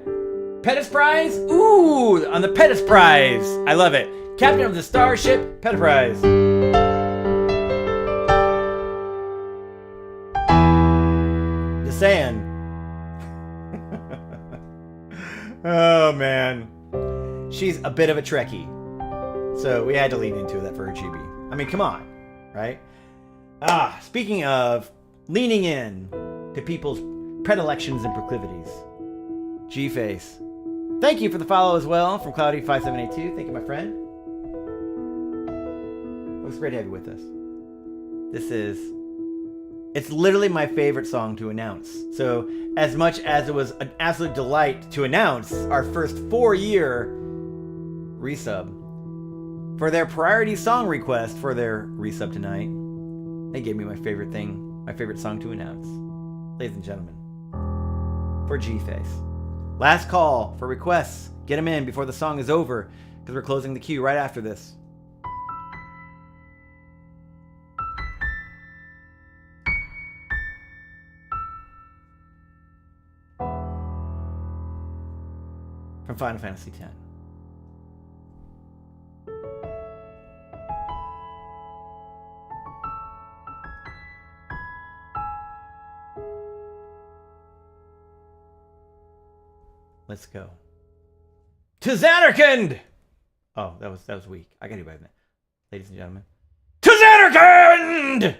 Pettis Prize? Ooh, on the Pettis Prize. I love it. Captain of the Starship, Pettis Prize. Just saying. Oh, man. She's a bit of a Trekkie. So we had to lean into that for a GB. I mean, come on, right? Speaking of leaning in to people's predilections and proclivities. G-Face. Thank you for the follow as well from Cloudy5782. Thank you, my friend. It was great to have you with us. This is It's literally my favorite song to announce. So as much as it was an absolute delight to announce our first 4-year resub, for their priority song request for their resub tonight, they gave me my favorite song to announce. Ladies and gentlemen, for G-Face. Last call for requests. Get them in before the song is over, because we're closing the queue right after this. From Final Fantasy X. Let's go. To Xanarkand! Oh, that was weak. I gotta do better than that. Ladies and gentlemen. To Xanarkand!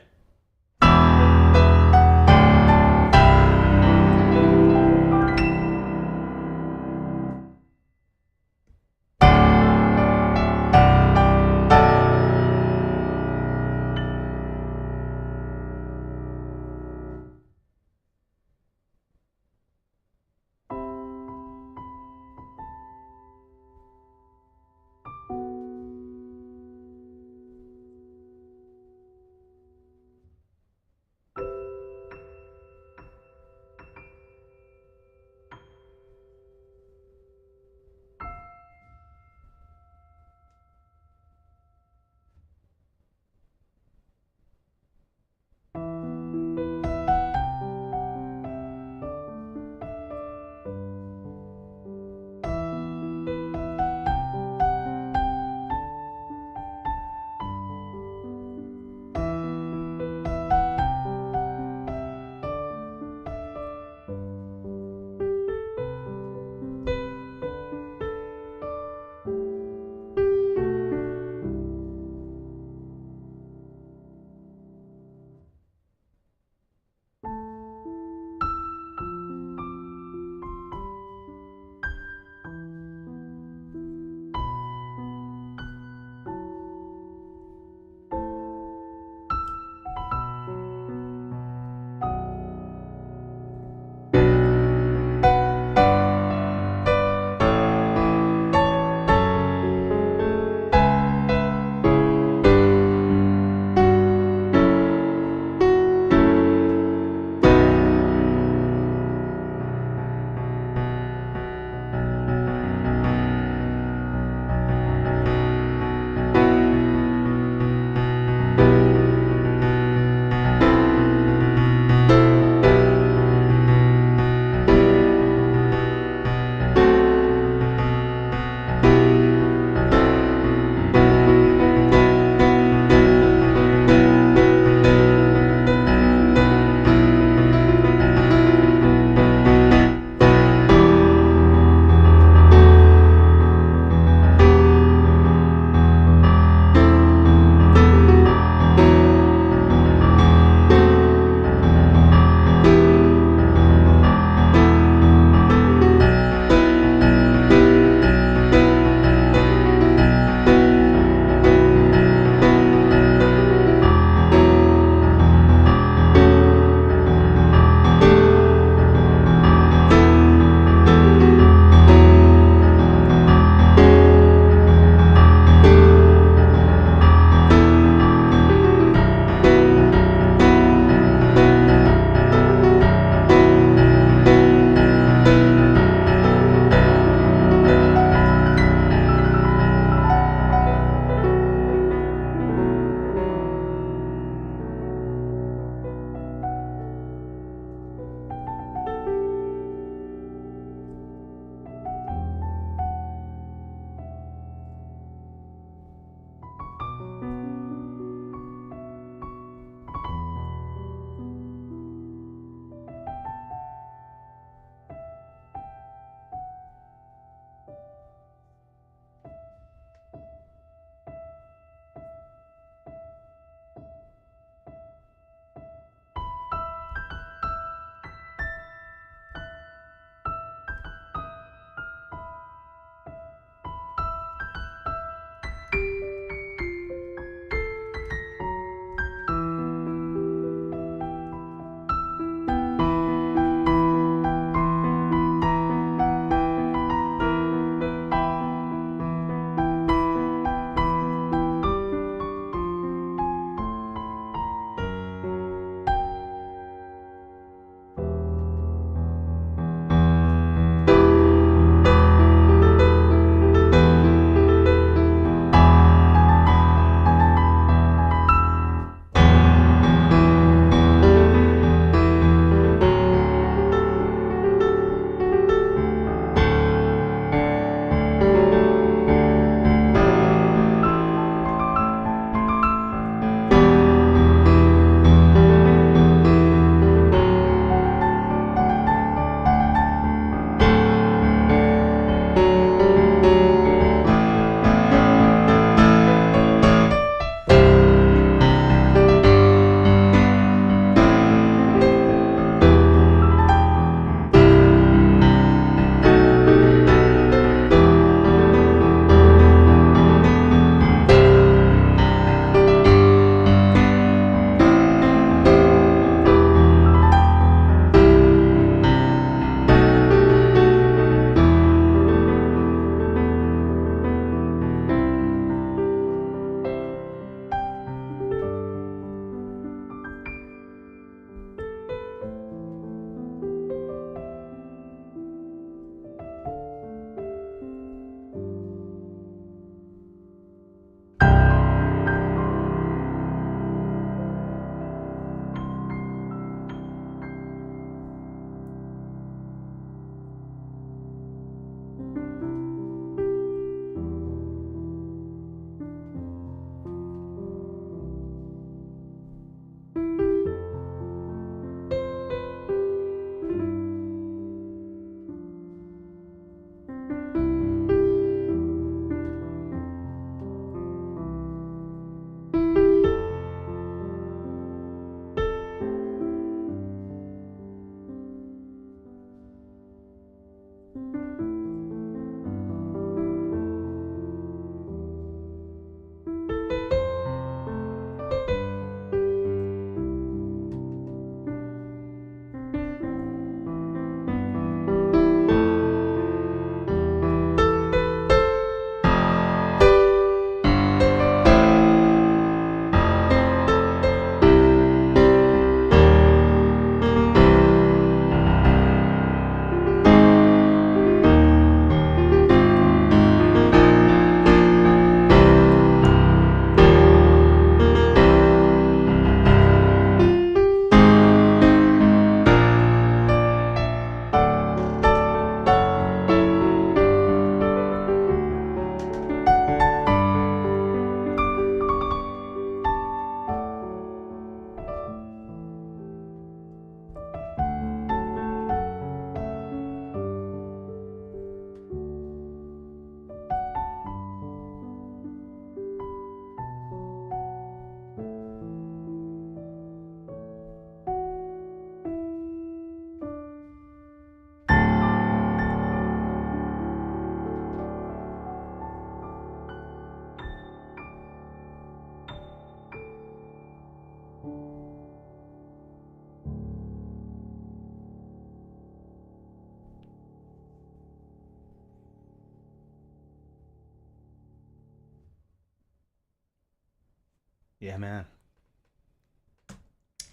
Yeah, man.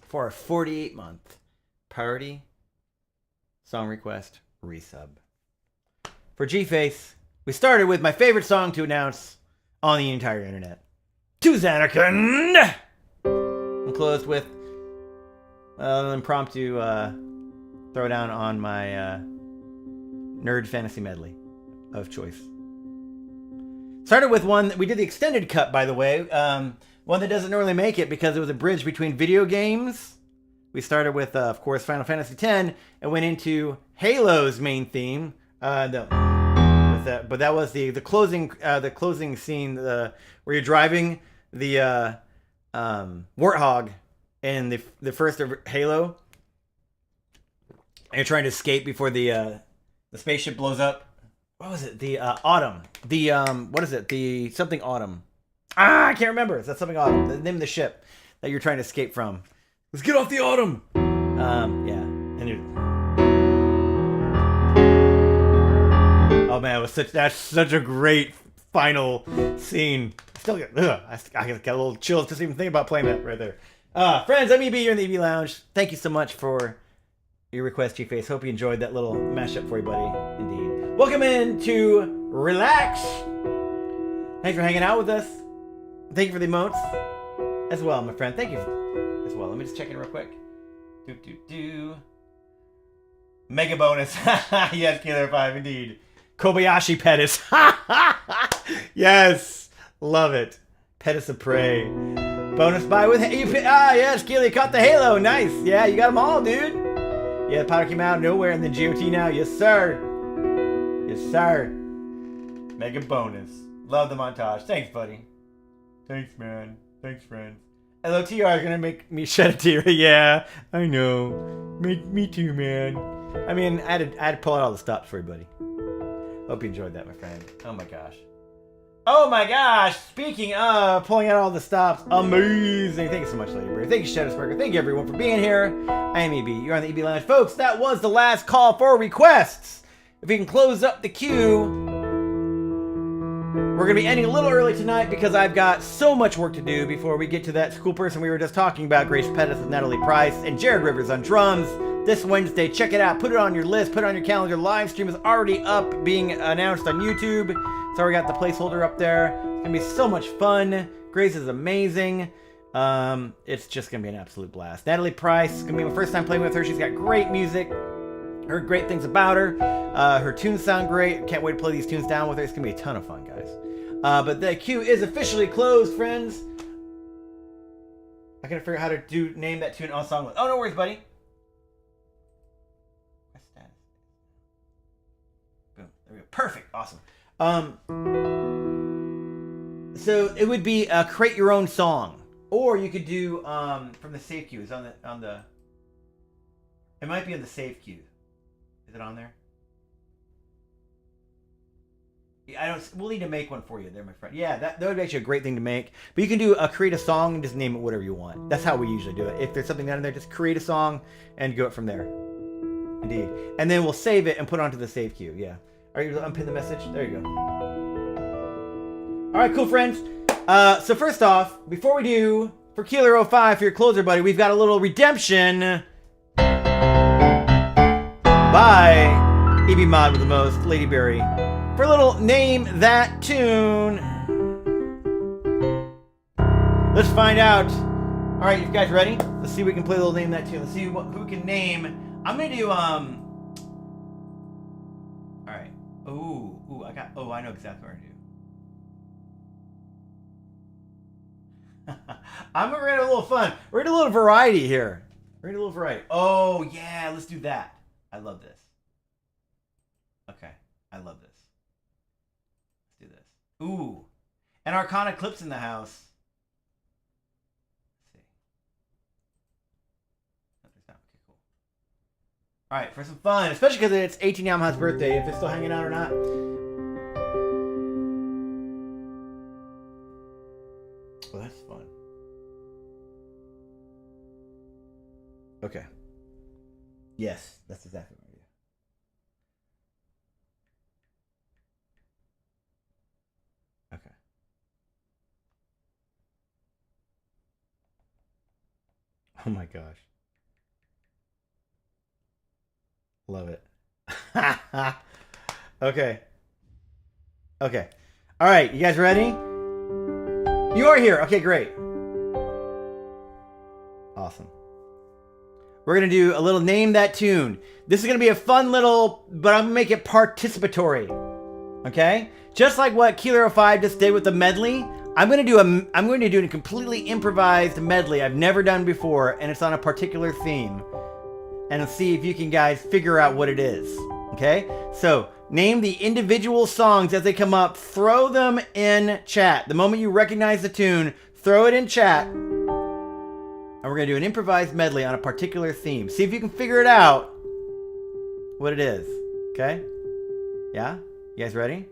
For our 48-month priority song request resub. For G-Face, we started with my favorite song to announce on the entire internet. To Xanarkand! And closed with an impromptu throwdown on my nerd fantasy medley of choice. Started with one that we did the extended cut, by the way. One that doesn't normally make it because it was a bridge between video games. We started with, of course, Final Fantasy X and went into Halo's main theme. But that was the closing scene where you're driving the Warthog in the first Halo, and you're trying to escape before the spaceship blows up. What was it? The Autumn. The what is it? The something Autumn. I can't remember. It's that something Autumn. The name of the ship that you're trying to escape from. Let's get off the Autumn. Yeah. And oh man, that's such a great final scene. Still get I got a little chills just even thinking about playing that right there. Friends, I'm EB. You're in the EB Lounge. Thank you so much for your request, G-Face. Hope you enjoyed that little mashup for you, buddy. Indeed. Welcome in to Relax. Thanks for hanging out with us. Thank you for the emotes as well, my friend. Thank you as well. Let me just check in real quick. Mega bonus. Yes, Killer 5, indeed. Kobayashi Pettis. Yes. Love it. Pettis of Prey. Bonus buy with... yes, Keely caught the Halo. Nice. Yeah, you got them all, dude. Yeah, the powder came out of nowhere and then GOT now. Yes, sir. Yes, sir. Mega bonus. Love the montage. Thanks, buddy. Thanks, man. Thanks, friends. LOTR is going to make me shed a tear. Yeah, I know. Me too, man. I mean, I had to pull out all the stops for you, buddy. Hope you enjoyed that, my friend. Oh, my gosh. Oh, my gosh. Speaking of pulling out all the stops, amazing. Thank you so much, Lady Bird. Thank you, Shadowsburger. Thank you, everyone, for being here. I am EB. You're on the EB Lounge. Folks, that was the last call for requests. If we can close up the queue, we're going to be ending a little early tonight because I've got so much work to do before we get to that school person we were just talking about, Grace Pettis with Natalie Price and Jared Rivers on drums this Wednesday. Check it out. Put it on your list. Put it on your calendar. Live stream is already up, being announced on YouTube. It's already got the placeholder up there. It's going to be so much fun. Grace is amazing. It's just going to be an absolute blast. Natalie Price, it's going to be my first time playing with her. She's got great music. Heard great things about her. Her tunes sound great. Can't wait to play these tunes down with her. It's going to be a ton of fun, guys. But the queue is officially closed, friends. I got to figure out how to name that tune on song list. Oh, no worries, buddy. Boom. There we go. Perfect. Awesome. So it would be create your own song, or you could do from the save queue. It's on the. It might be on the save queue. Is it on there? Yeah, I don't. We'll need to make one for you, there, my friend. Yeah, that would be actually a great thing to make. But you can do create a song and just name it whatever you want. That's how we usually do it. If there's something down there, just create a song and go it from there. Indeed, and then we'll save it and put it onto the save queue. Yeah. Are you unpin the message? There you go. All right, cool, friends. So first off, before we do, for Keeler 05, for your closer, buddy, we've got a little redemption by EB Mod with the most, Lady Berry, for a little name that tune. Let's find out. All right, you guys ready? Let's see if we can play a little name that tune. Let's see who can name. I'm gonna do All right. I know exactly what I'm gonna do. I'm gonna read a little fun. We're gonna do a little variety here. Oh yeah, let's do that. I love this. Okay, I love this. Let's do this. Ooh, and Arcana Clips in the house. Let's see. Okay, cool. All right, for some fun, especially because it's 18 Yamaha's birthday. If it's still hanging out or not. Well, that's fun. Okay. Yes, that's exactly what I do. Okay. Oh my gosh. Love it. Okay. Okay. All right, you guys ready? You are here. Okay, great. Awesome. We're going to do a little name that tune. This is going to be a fun little, but I'm going to make it participatory. Okay? Just like what Killer 05 just did with the medley, I'm going to do a completely improvised medley I've never done before, and it's on a particular theme. And let's see if you can guys figure out what it is. Okay? So, name the individual songs as they come up. Throw them in chat. The moment you recognize the tune, throw it in chat. And we're going to do an improvised medley on a particular theme. See if you can figure it out what it is. Okay? Yeah? You guys ready?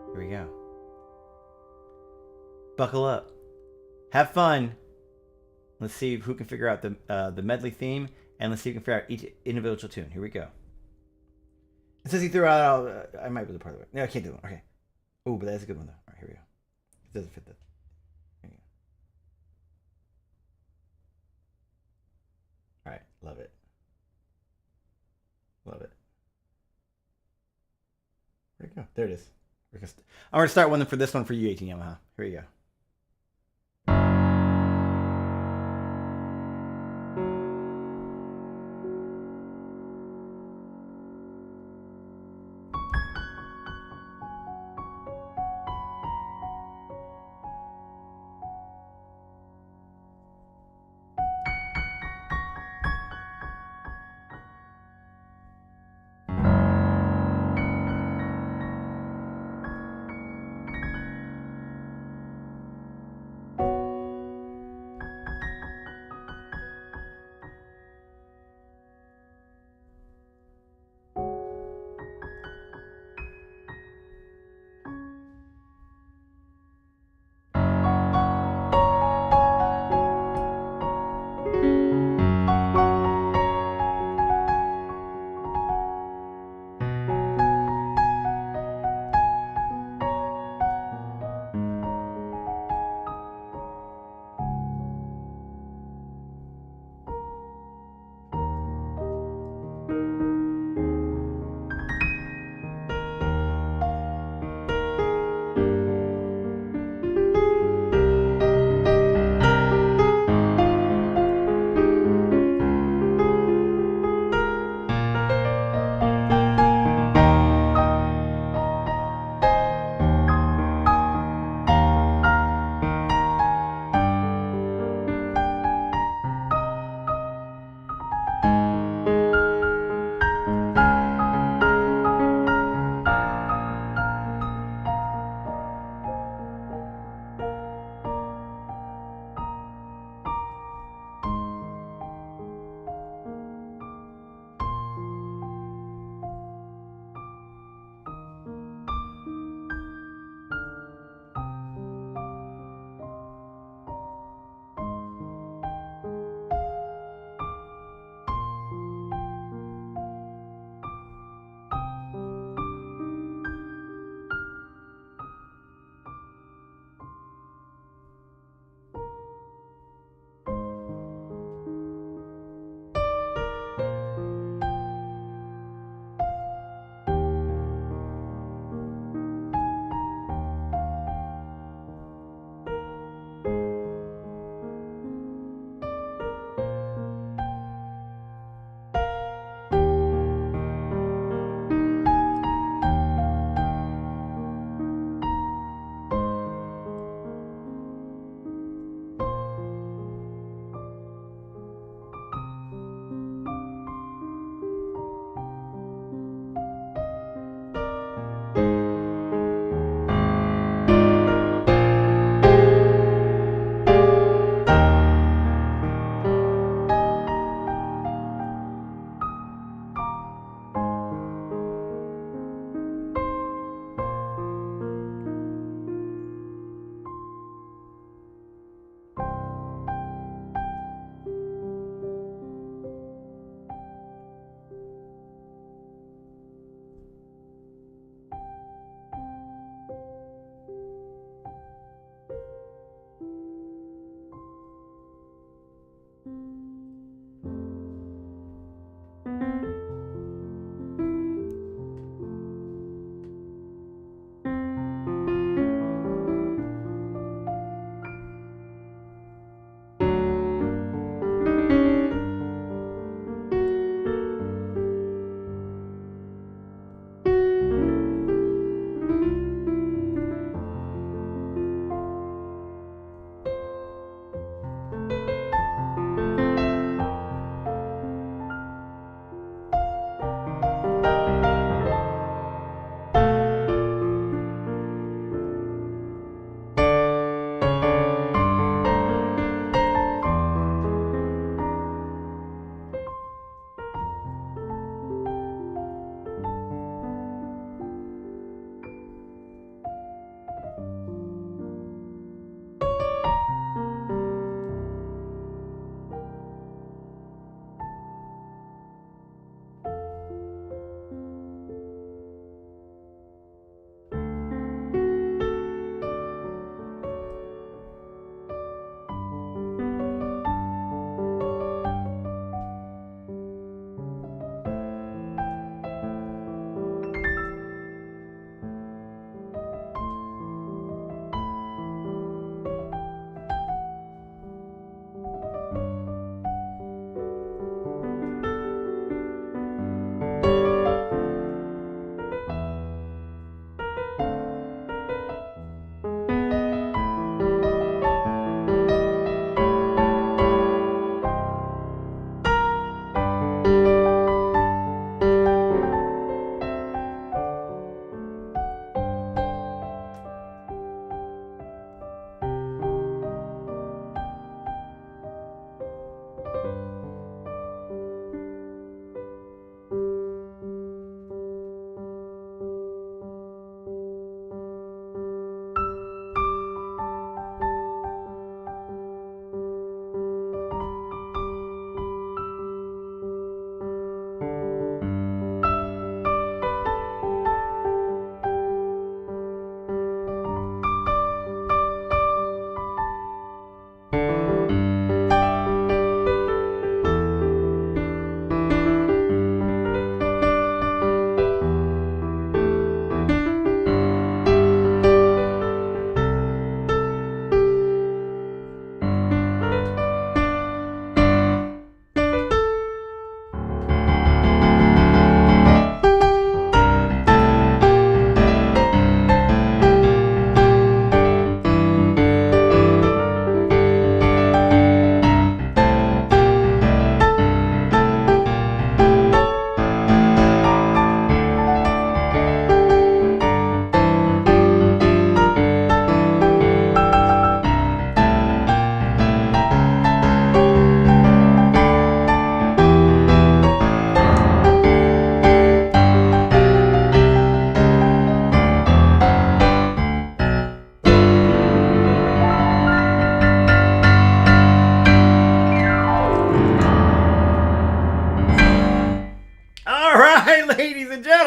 Here we go. Buckle up. Have fun. Let's see who can figure out the medley theme. And let's see if you can figure out each individual tune. Here we go. It says he threw out... I might be the part of it. No, I can't do it. Okay. Oh, but that's a good one, though. All right, here we go. It doesn't fit this. All right, love it. Love it. Where'd it go? There it is. I'm going to start one for this one for you, 18 Yamaha. Here you go.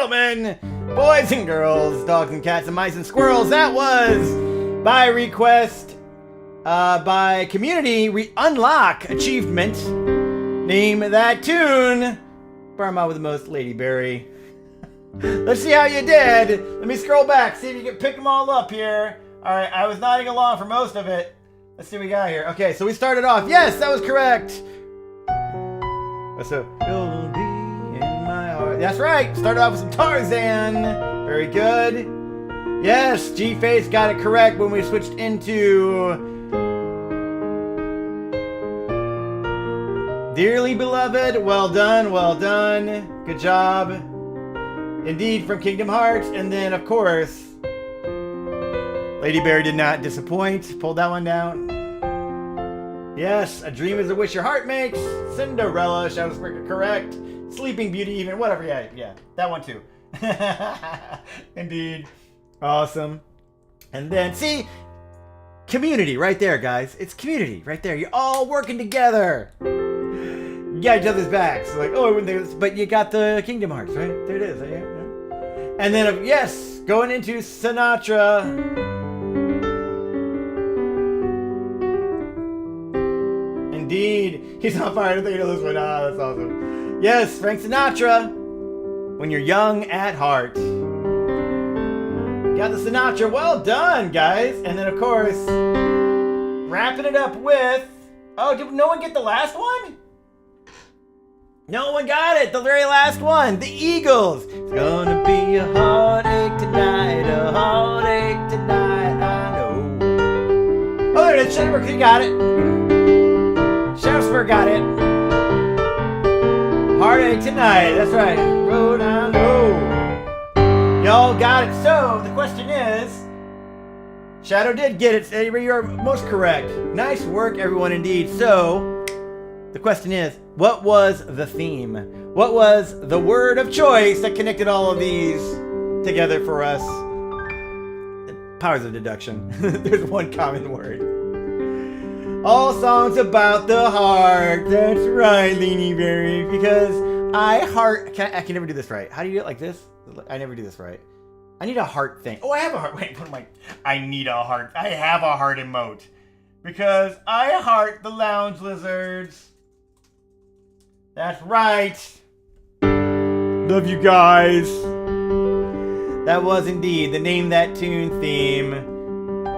gentlemen, boys and girls, dogs and cats and mice and squirrels, that was by request, by community unlock achievement. Name that tune. Burma with the most, Lady Berry. Let's see how you did. Let me scroll back, see if you can pick them all up here. All right, I was nodding along for most of it. Let's see what we got here. Okay, so we started off. Yes, that was correct. So, you'll be in my heart. That's right. Started off with some Tarzan. Very good. Yes, G-Face got it correct when we switched into Dearly Beloved. Well done, well done. Good job. Indeed, from Kingdom Hearts. And then, of course, Lady Bear did not disappoint. Pulled that one down. Yes, A Dream is a Wish Your Heart Makes. Cinderella, Shadow Springer, correct. Sleeping Beauty, even, whatever. Yeah, that one too. Indeed. Awesome. And then, see, community right there, guys. It's community right there. You're all working together. You got each other's backs. Like, oh, I wouldn't think this, but you got the Kingdom Hearts, right? There it is. Yeah. And then, yes, going into Sinatra. Indeed. He's on fire. I don't think I know this one. Ah, that's awesome. Yes, Frank Sinatra. When you're young at heart. Got the Sinatra. Well done, guys. And then, of course, wrapping it up with... Oh, did no one get the last one? No one got it. The very last one. The Eagles. It's gonna be a heartache tonight. A heartache tonight. I know. Oh, there it is. Shedberg, you got it. Shedberg got it. Heartache tonight. That's right. Road I know. Y'all got it. So, the question is... Shadow did get it. You're most correct. Nice work, everyone, indeed. So, the question is, what was the theme? What was the word of choice that connected all of these together for us? The powers of deduction. There's one common word. All songs about the heart. That's right, Leany Berry. Because I can never do this right. How do you do it like this? I never do this right. I need a heart thing. Oh, I have a heart. Wait, what am I? I need a heart. I have a heart emote. Because I heart the lounge lizards. That's right. Love you guys. That was indeed the Name That Tune theme.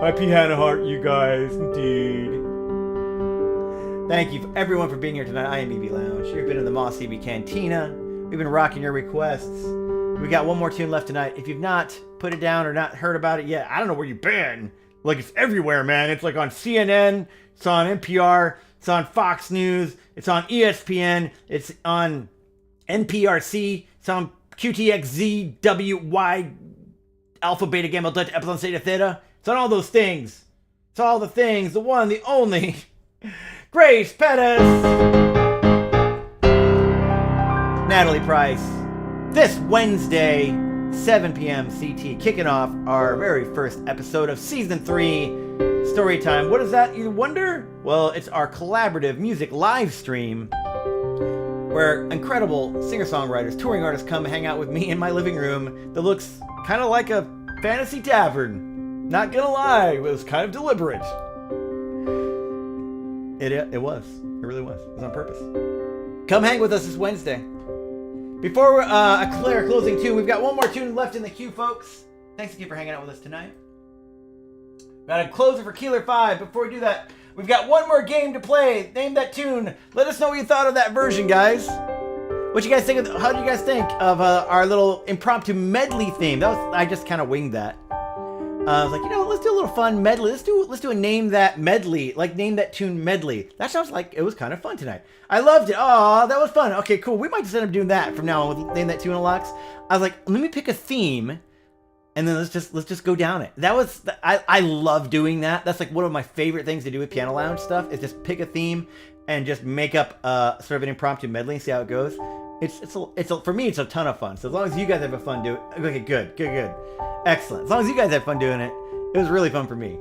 My piano heart, you guys. Indeed. Thank you everyone for being here tonight. I am EBLounge. You've been in the Mos EB Cantina. We've been rocking your requests. We got one more tune left tonight. If you've not put it down or not heard about it yet, I don't know where you've been. Like, it's everywhere, man. It's like on CNN. It's on NPR. It's on Fox News. It's on ESPN. It's on NPRC. It's on QTXZ, WY, Alpha, Beta, Gamma, Delta, Epsilon, Theta, Theta. It's on all those things. It's all the things. The one, the only. Grace Pettis. Natalie Price. This Wednesday, 7 p.m. CT, kicking off our very first episode of Season 3, Storytime. What is that, you wonder? Well, it's our collaborative music live stream where incredible singer-songwriters, touring artists come hang out with me in my living room that looks kind of like a fantasy tavern. Not gonna lie, it was kind of deliberate. It was. It really was. It was on purpose. Come hang with us this Wednesday. Before a closing tune, we've got one more tune left in the queue, folks. Thanks again for hanging out with us tonight. Got a closer for Keeler 5. Before we do that, we've got one more game to play. Name that tune. Let us know what you thought of that version, guys. What you guys think of? How do you guys think of our little impromptu medley theme? I just kind of winged that. I was like, let's do a little fun medley. Let's do a Name That medley, like Name That Tune medley. That sounds like it was kind of fun tonight. I loved it. Oh, that was fun. Okay, cool. We might just end up doing that from now on with Name That Tune unlocks. I was like, let me pick a theme, and then let's just go down it. I love doing that. That's like one of my favorite things to do with Piano Lounge stuff is just pick a theme and just make up sort of an impromptu medley and see how it goes. For me, it's a ton of fun. So as long as you guys have fun doing it, okay, good. Excellent. As long as you guys have fun doing it, it was really fun for me.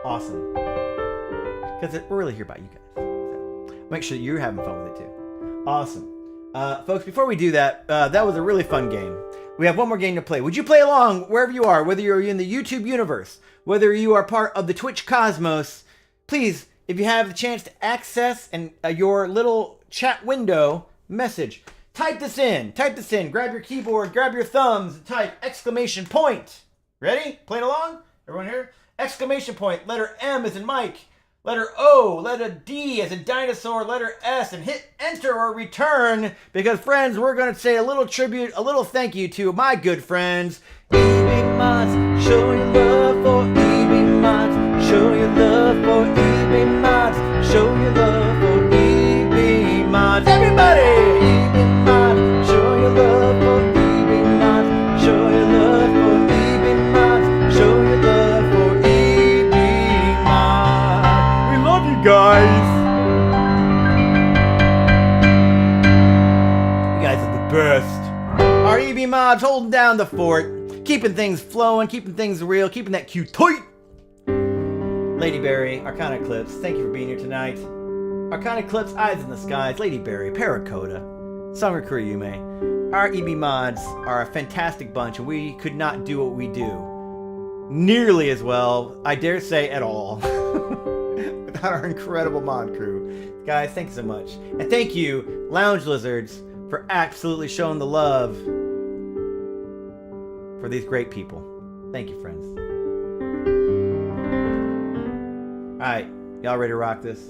Awesome. Because we're really here about you guys. So make sure you're having fun with it too. Awesome. Folks, before we do that, that was a really fun game. We have one more game to play. Would you play along wherever you are, whether you're in the YouTube universe, whether you are part of the Twitch cosmos? Please, if you have the chance to access your little chat window message, type this in. Grab your keyboard, grab your thumbs, and type exclamation point. Ready? Playing along? Everyone here? Exclamation point. Letter M as in Mike. Letter O, letter D as in dinosaur, letter S, and hit enter or return, because friends, we're going to say a little tribute, a little thank you to my good friends, EB Mods. Show your love for EB Mods. Show your love for EB Mods. Show your love for EB Mods. Everybody! EB Mods. Show your love for EB Mods. Show your love for EB Mods. Show your love for EB Mods. We love you guys. You guys are the best. Our EB Mods holding down the fort, keeping things flowing, keeping things real, keeping that queue tight. Lady Berry, Arcana Eclipse, thank you for being here tonight. Arcana Eclipse, Eyes in the Skies, Lady Berry, Paracoda, Summer Yume. Our EB Mods are a fantastic bunch, and we could not do what we do nearly as well, I dare say at all, without our incredible mod crew. Guys, thanks so much. And thank you, Lounge Lizards, for absolutely showing the love for these great people. Thank you, friends. Alright, y'all ready to rock this?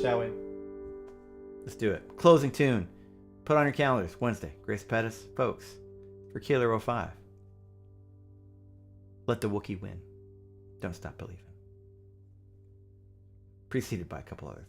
Shall we? Let's do it. Closing tune. Put on your calendars. Wednesday. Grace Pettis. Folks. For Killer 05. Let the Wookiee win. Don't stop believing. Preceded by a couple other things.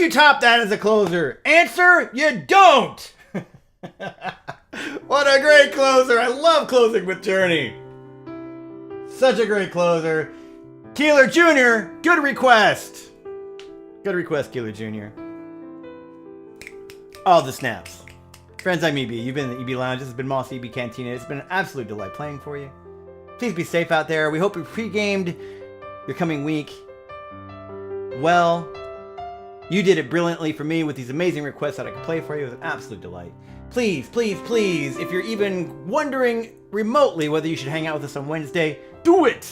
you top that as a closer? Answer, you don't. What a great closer. I love closing with Journey. Such a great closer. Keeler Jr., good request. Good request, Keeler Jr. All the snaps. Friends, I'm EB. You've been in the EB Lounge. This has been Mos EB Cantina. It's been an absolute delight playing for you. Please be safe out there. We hope you pre-gamed your coming week. Well, you did it brilliantly for me with these amazing requests that I could play for you. It was an absolute delight. Please, please, please, if you're even wondering remotely whether you should hang out with us on Wednesday, do it!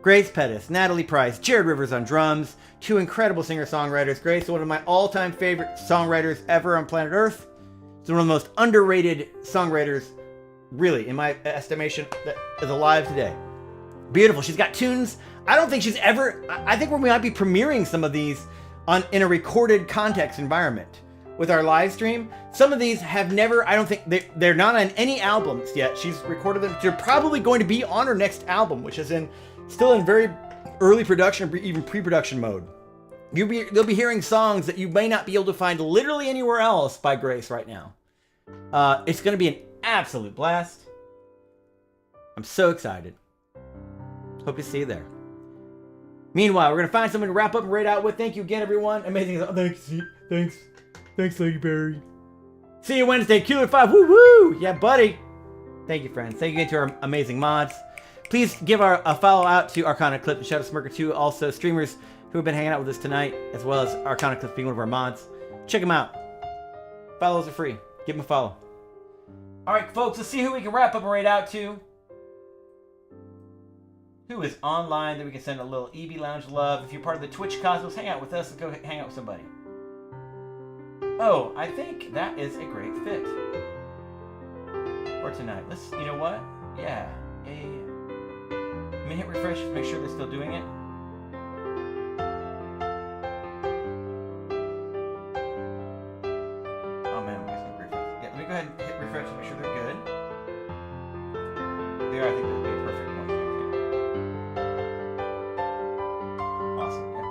Grace Pettis, Natalie Price, Jared Rivers on drums, two incredible singer-songwriters. Grace is one of my all-time favorite songwriters ever on planet Earth. She's one of the most underrated songwriters, really, in my estimation, that is alive today. Beautiful. She's got tunes. I don't think she's ever... I think we might be premiering some of these in a recorded context environment with our live stream. Some of these have never... I don't think... They're not on any albums yet. She's recorded them. They're probably going to be on her next album, which is still in very early production, even pre-production mode. You'll be hearing songs that you may not be able to find literally anywhere else by Grace right now. It's going to be an absolute blast. I'm so excited. Hope to see you there. Meanwhile, we're going to find someone to wrap up and rate out with. Thank you again, everyone. Amazing. Thanks, Lady Barry. See you Wednesday. Keeler 5. Woo woo. Yeah, buddy. Thank you, friends. Thank you again to our amazing mods. Please give a follow out to Arcana Clip and Shadow Smirker 2. Also, streamers who have been hanging out with us tonight, as well as Arcana Clip being one of our mods. Check them out. Follows are free. Give them a follow. All right, folks. Let's see who we can wrap up and rate out to. Who is online that we can send a little EBLounge love. If you're part of the Twitch Cosmos, hang out with us and go hang out with somebody. Oh, I think that is a great fit for tonight. You know what? Yeah. Let me hit refresh to make sure they're still doing it. Oh man, I'm gonna refresh. Yeah, let me go ahead and hit refresh to make sure they're good. They are, I think that'd be a perfect one. Awesome, yeah.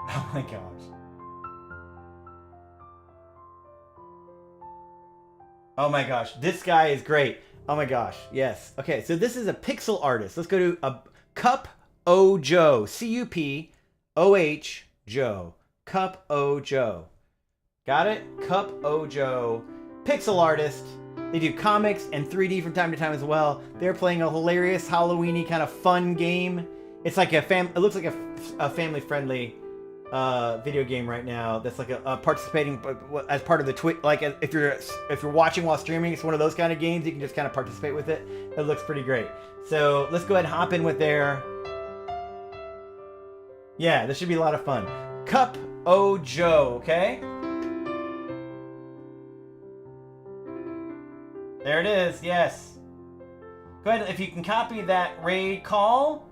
Oh my gosh. Oh my gosh, this guy is great. Oh my gosh, yes. Okay, so this is a pixel artist. Let's go to a Cup O Joe. C-U-P-O-H Joe. Cup O Joe. Got it? Cup O Joe. Pixel artist. They do comics and 3D from time to time as well. They're playing a hilarious Halloween-y kind of fun game. It's like it looks like a family-friendly video game right now that's like a participating as part of the Twitch. Like if you're watching while streaming, it's one of those kind of games you can just kind of participate with it. It looks pretty great. So let's go ahead and hop in with their... Yeah, this should be a lot of fun. Cup O Joe, okay? There it is, yes. Go ahead, if you can copy that raid call.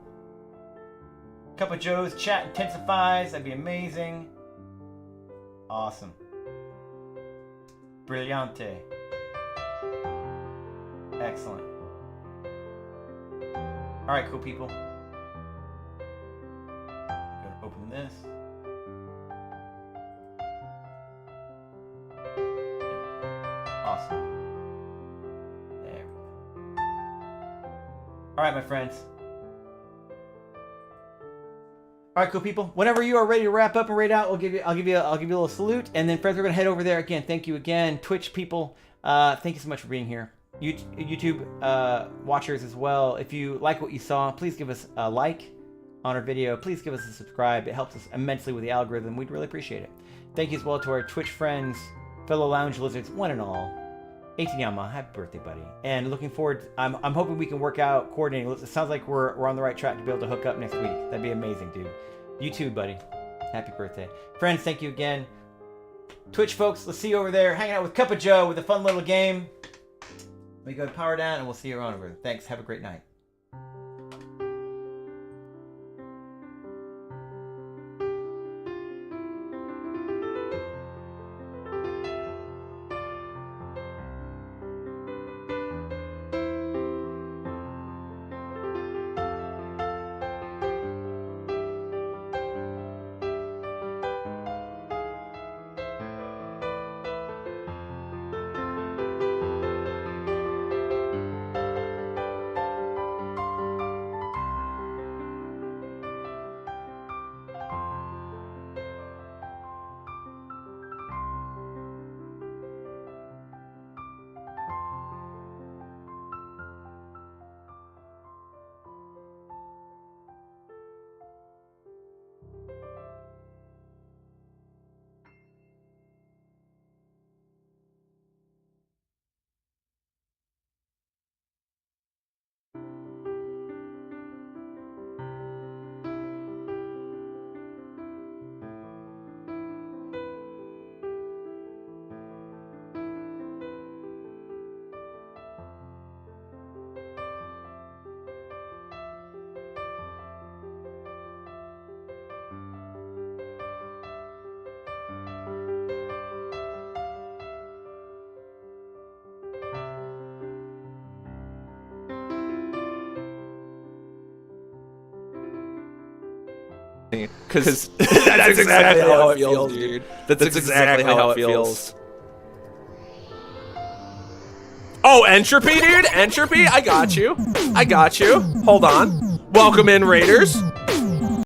Cup of Joe's chat intensifies. That'd be amazing. Awesome. Brillante. Excellent. Alright, cool people. Go to open this. Awesome. There we go. Alright, my friends. All right, cool people. Whenever you are ready to wrap up and rate out, I'll give you a little salute, and then friends, we're gonna head over there again. Thank you again, Twitch people. Thank you so much for being here. YouTube watchers as well. If you like what you saw, please give us a like on our video. Please give us a subscribe. It helps us immensely with the algorithm. We'd really appreciate it. Thank you as well to our Twitch friends, fellow lounge lizards, one and all. 18 Yama, happy birthday, buddy. And looking forward, I'm hoping we can work out coordinating. It sounds like we're on the right track to be able to hook up next week. That'd be amazing, dude. You too, buddy. Happy birthday. Friends, thank you again. Twitch folks, let's see you over there hanging out with Cup of Joe with a fun little game. We go power down and we'll see you around over there. Thanks, have a great night. Because that's exactly how it feels, dude. That's exactly how it feels. Oh, entropy, dude. Entropy. I got you. Hold on. Welcome in, Raiders.